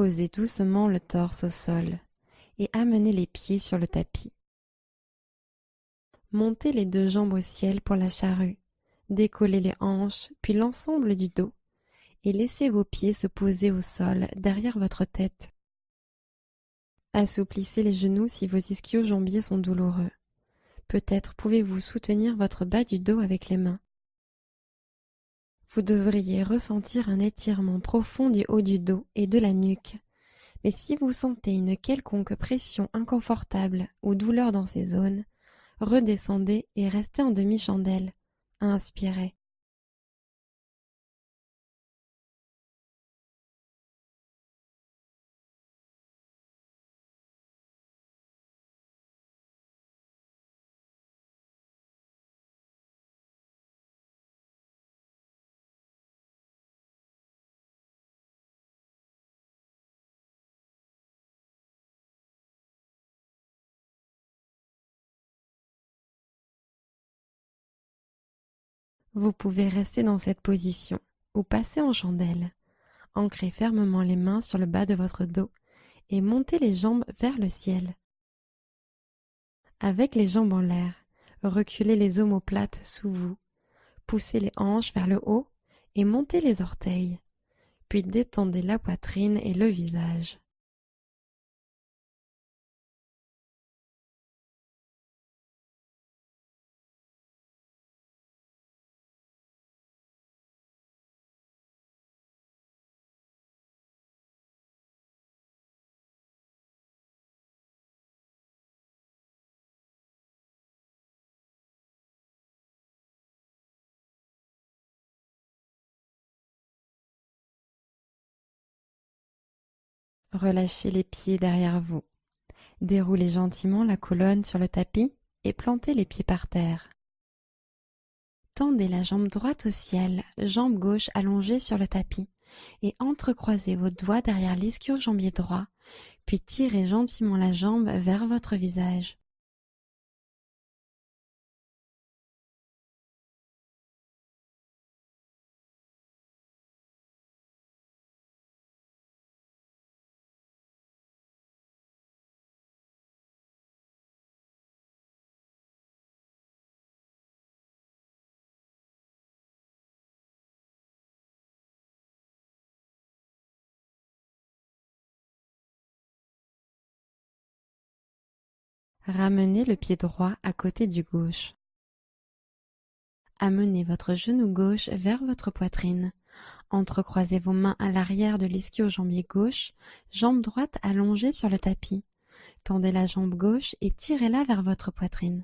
Posez doucement le torse au sol et amenez les pieds sur le tapis. Montez les deux jambes au ciel pour la charrue, décollez les hanches puis l'ensemble du dos et laissez vos pieds se poser au sol derrière votre tête. Assouplissez les genoux si vos ischio-jambiers sont douloureux. Peut-être pouvez-vous soutenir votre bas du dos avec les mains. Vous devriez ressentir un étirement profond du haut du dos et de la nuque. Mais si vous sentez une quelconque pression inconfortable ou douleur dans ces zones, redescendez et restez en demi-chandelle. Inspirez. Vous pouvez rester dans cette position ou passer en chandelle. Ancrez fermement les mains sur le bas de votre dos et montez les jambes vers le ciel. Avec les jambes en l'air, reculez les omoplates sous vous, poussez les hanches vers le haut et montez les orteils, puis détendez la poitrine et le visage. Relâchez les pieds derrière vous. Déroulez gentiment la colonne sur le tapis et plantez les pieds par terre. Tendez la jambe droite au ciel, jambe gauche allongée sur le tapis et entrecroisez vos doigts derrière l'ischio-jambier droit, puis tirez gentiment la jambe vers votre visage. Ramenez le pied droit à côté du gauche. Amenez votre genou gauche vers votre poitrine. Entrecroisez vos mains à l'arrière de l'ischio-jambier gauche, jambe droite allongée sur le tapis. Tendez la jambe gauche et tirez-la vers votre poitrine.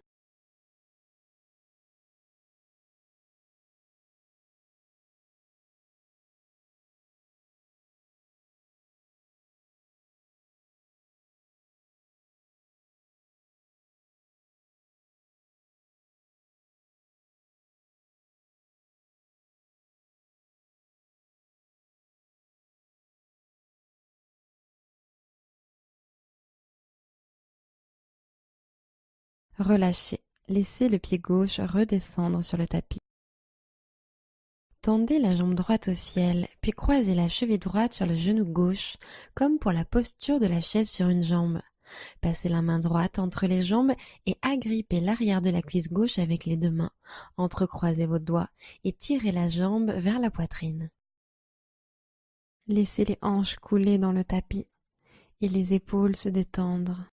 Relâchez, laissez le pied gauche redescendre sur le tapis. Tendez la jambe droite au ciel, puis croisez la cheville droite sur le genou gauche, comme pour la posture de la chaise sur une jambe. Passez la main droite entre les jambes et agrippez l'arrière de la cuisse gauche avec les deux mains. Entrecroisez vos doigts et tirez la jambe vers la poitrine. Laissez les hanches couler dans le tapis et les épaules se détendre.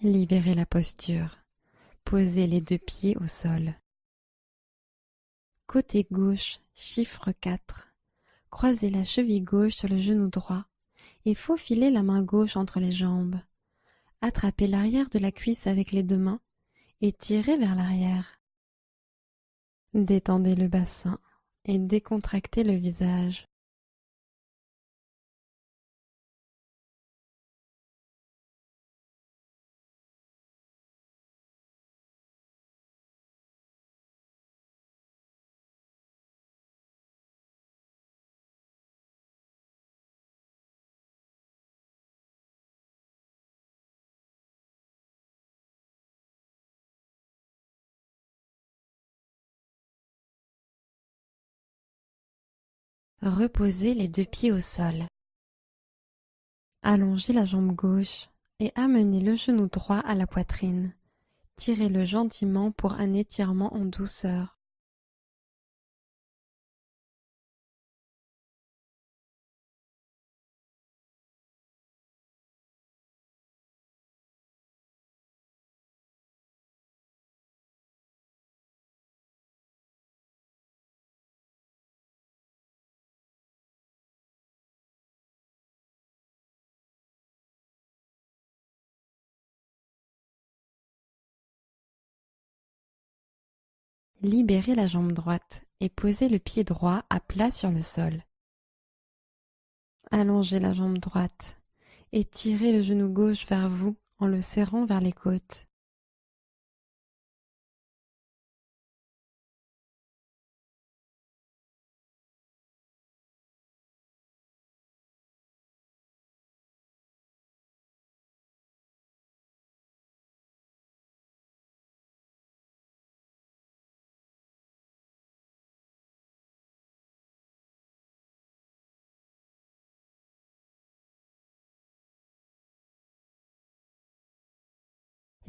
Libérez la posture. Posez les deux pieds au sol. Côté gauche, chiffre 4. Croisez la cheville gauche sur le genou droit et faufilez la main gauche entre les jambes. Attrapez l'arrière de la cuisse avec les deux mains et tirez vers l'arrière. Détendez le bassin et décontractez le visage. Reposez les deux pieds au sol. Allongez la jambe gauche et amenez le genou droit à la poitrine. Tirez-le gentiment pour un étirement en douceur. Libérez la jambe droite et posez le pied droit à plat sur le sol. Allongez la jambe droite et tirez le genou gauche vers vous en le serrant vers les côtes.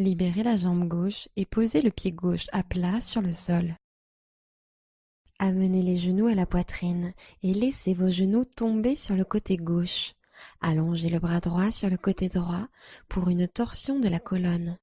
Libérez la jambe gauche et posez le pied gauche à plat sur le sol. Amenez les genoux à la poitrine et laissez vos genoux tomber sur le côté gauche. Allongez le bras droit sur le côté droit pour une torsion de la colonne.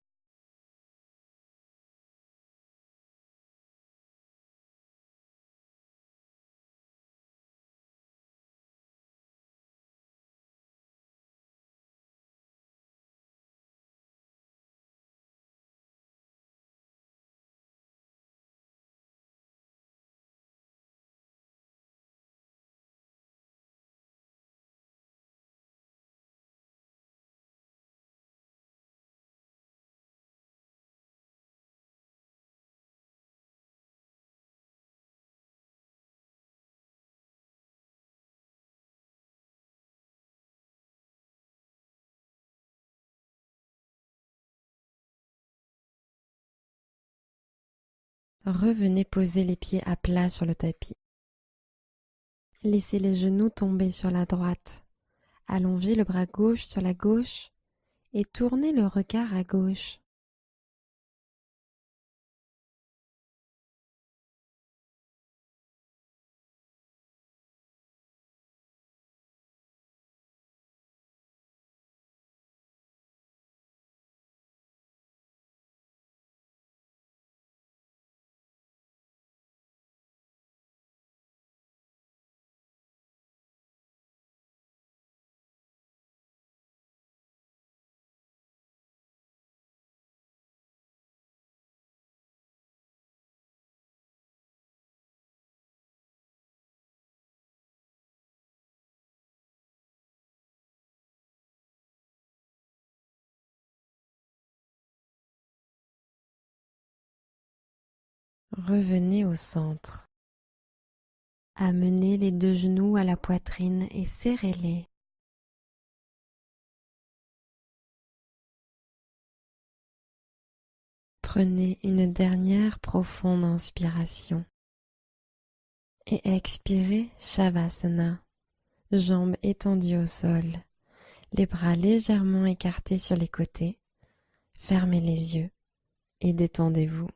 Revenez poser les pieds à plat sur le tapis. Laissez les genoux tomber sur la droite. Allongez le bras gauche sur la gauche et tournez le regard à gauche. Revenez au centre. Amenez les deux genoux à la poitrine et serrez-les. Prenez une dernière profonde inspiration et expirez Shavasana, jambes étendues au sol, les bras légèrement écartés sur les côtés. Fermez les yeux et détendez-vous.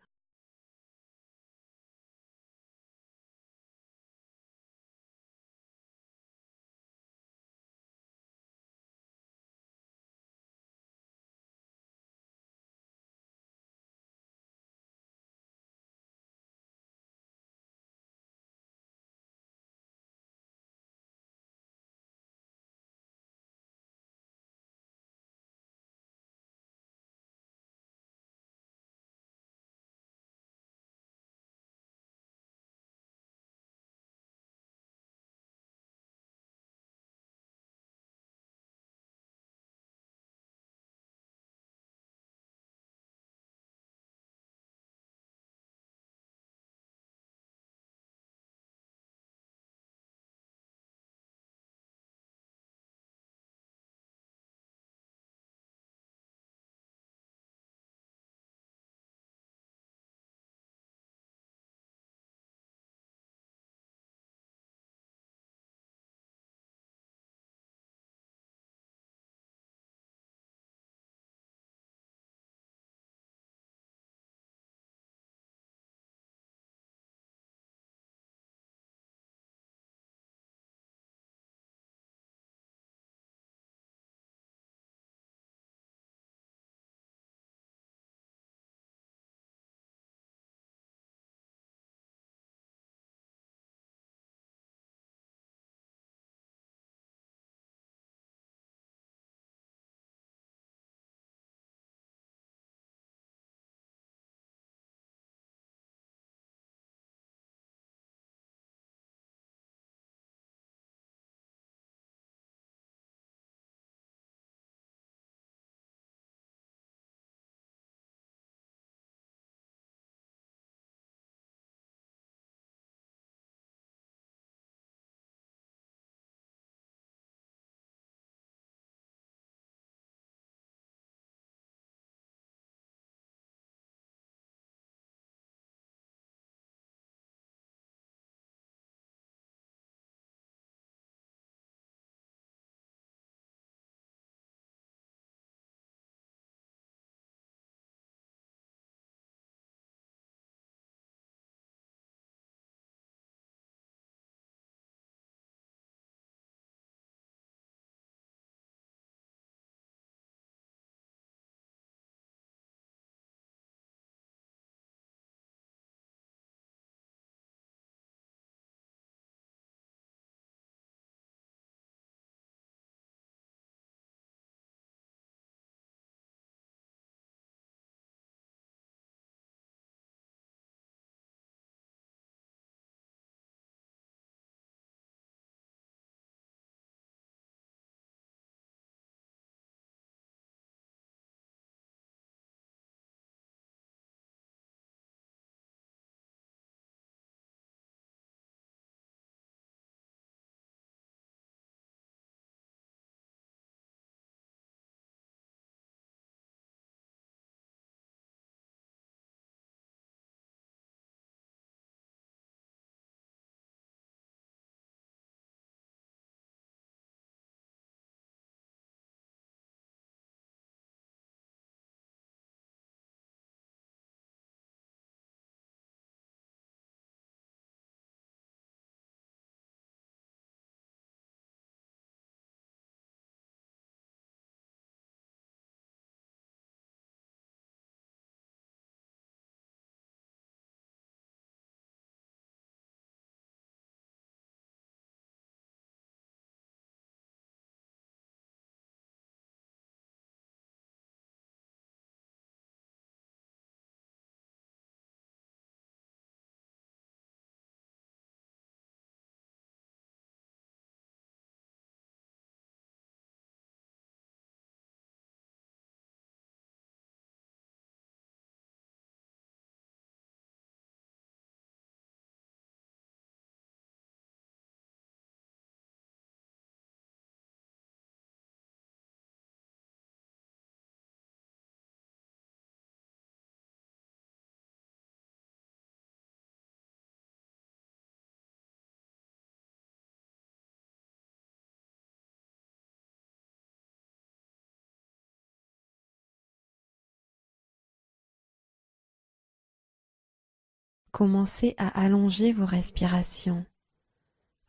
Commencez à allonger vos respirations.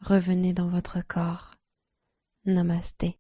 Revenez dans votre corps. Namasté.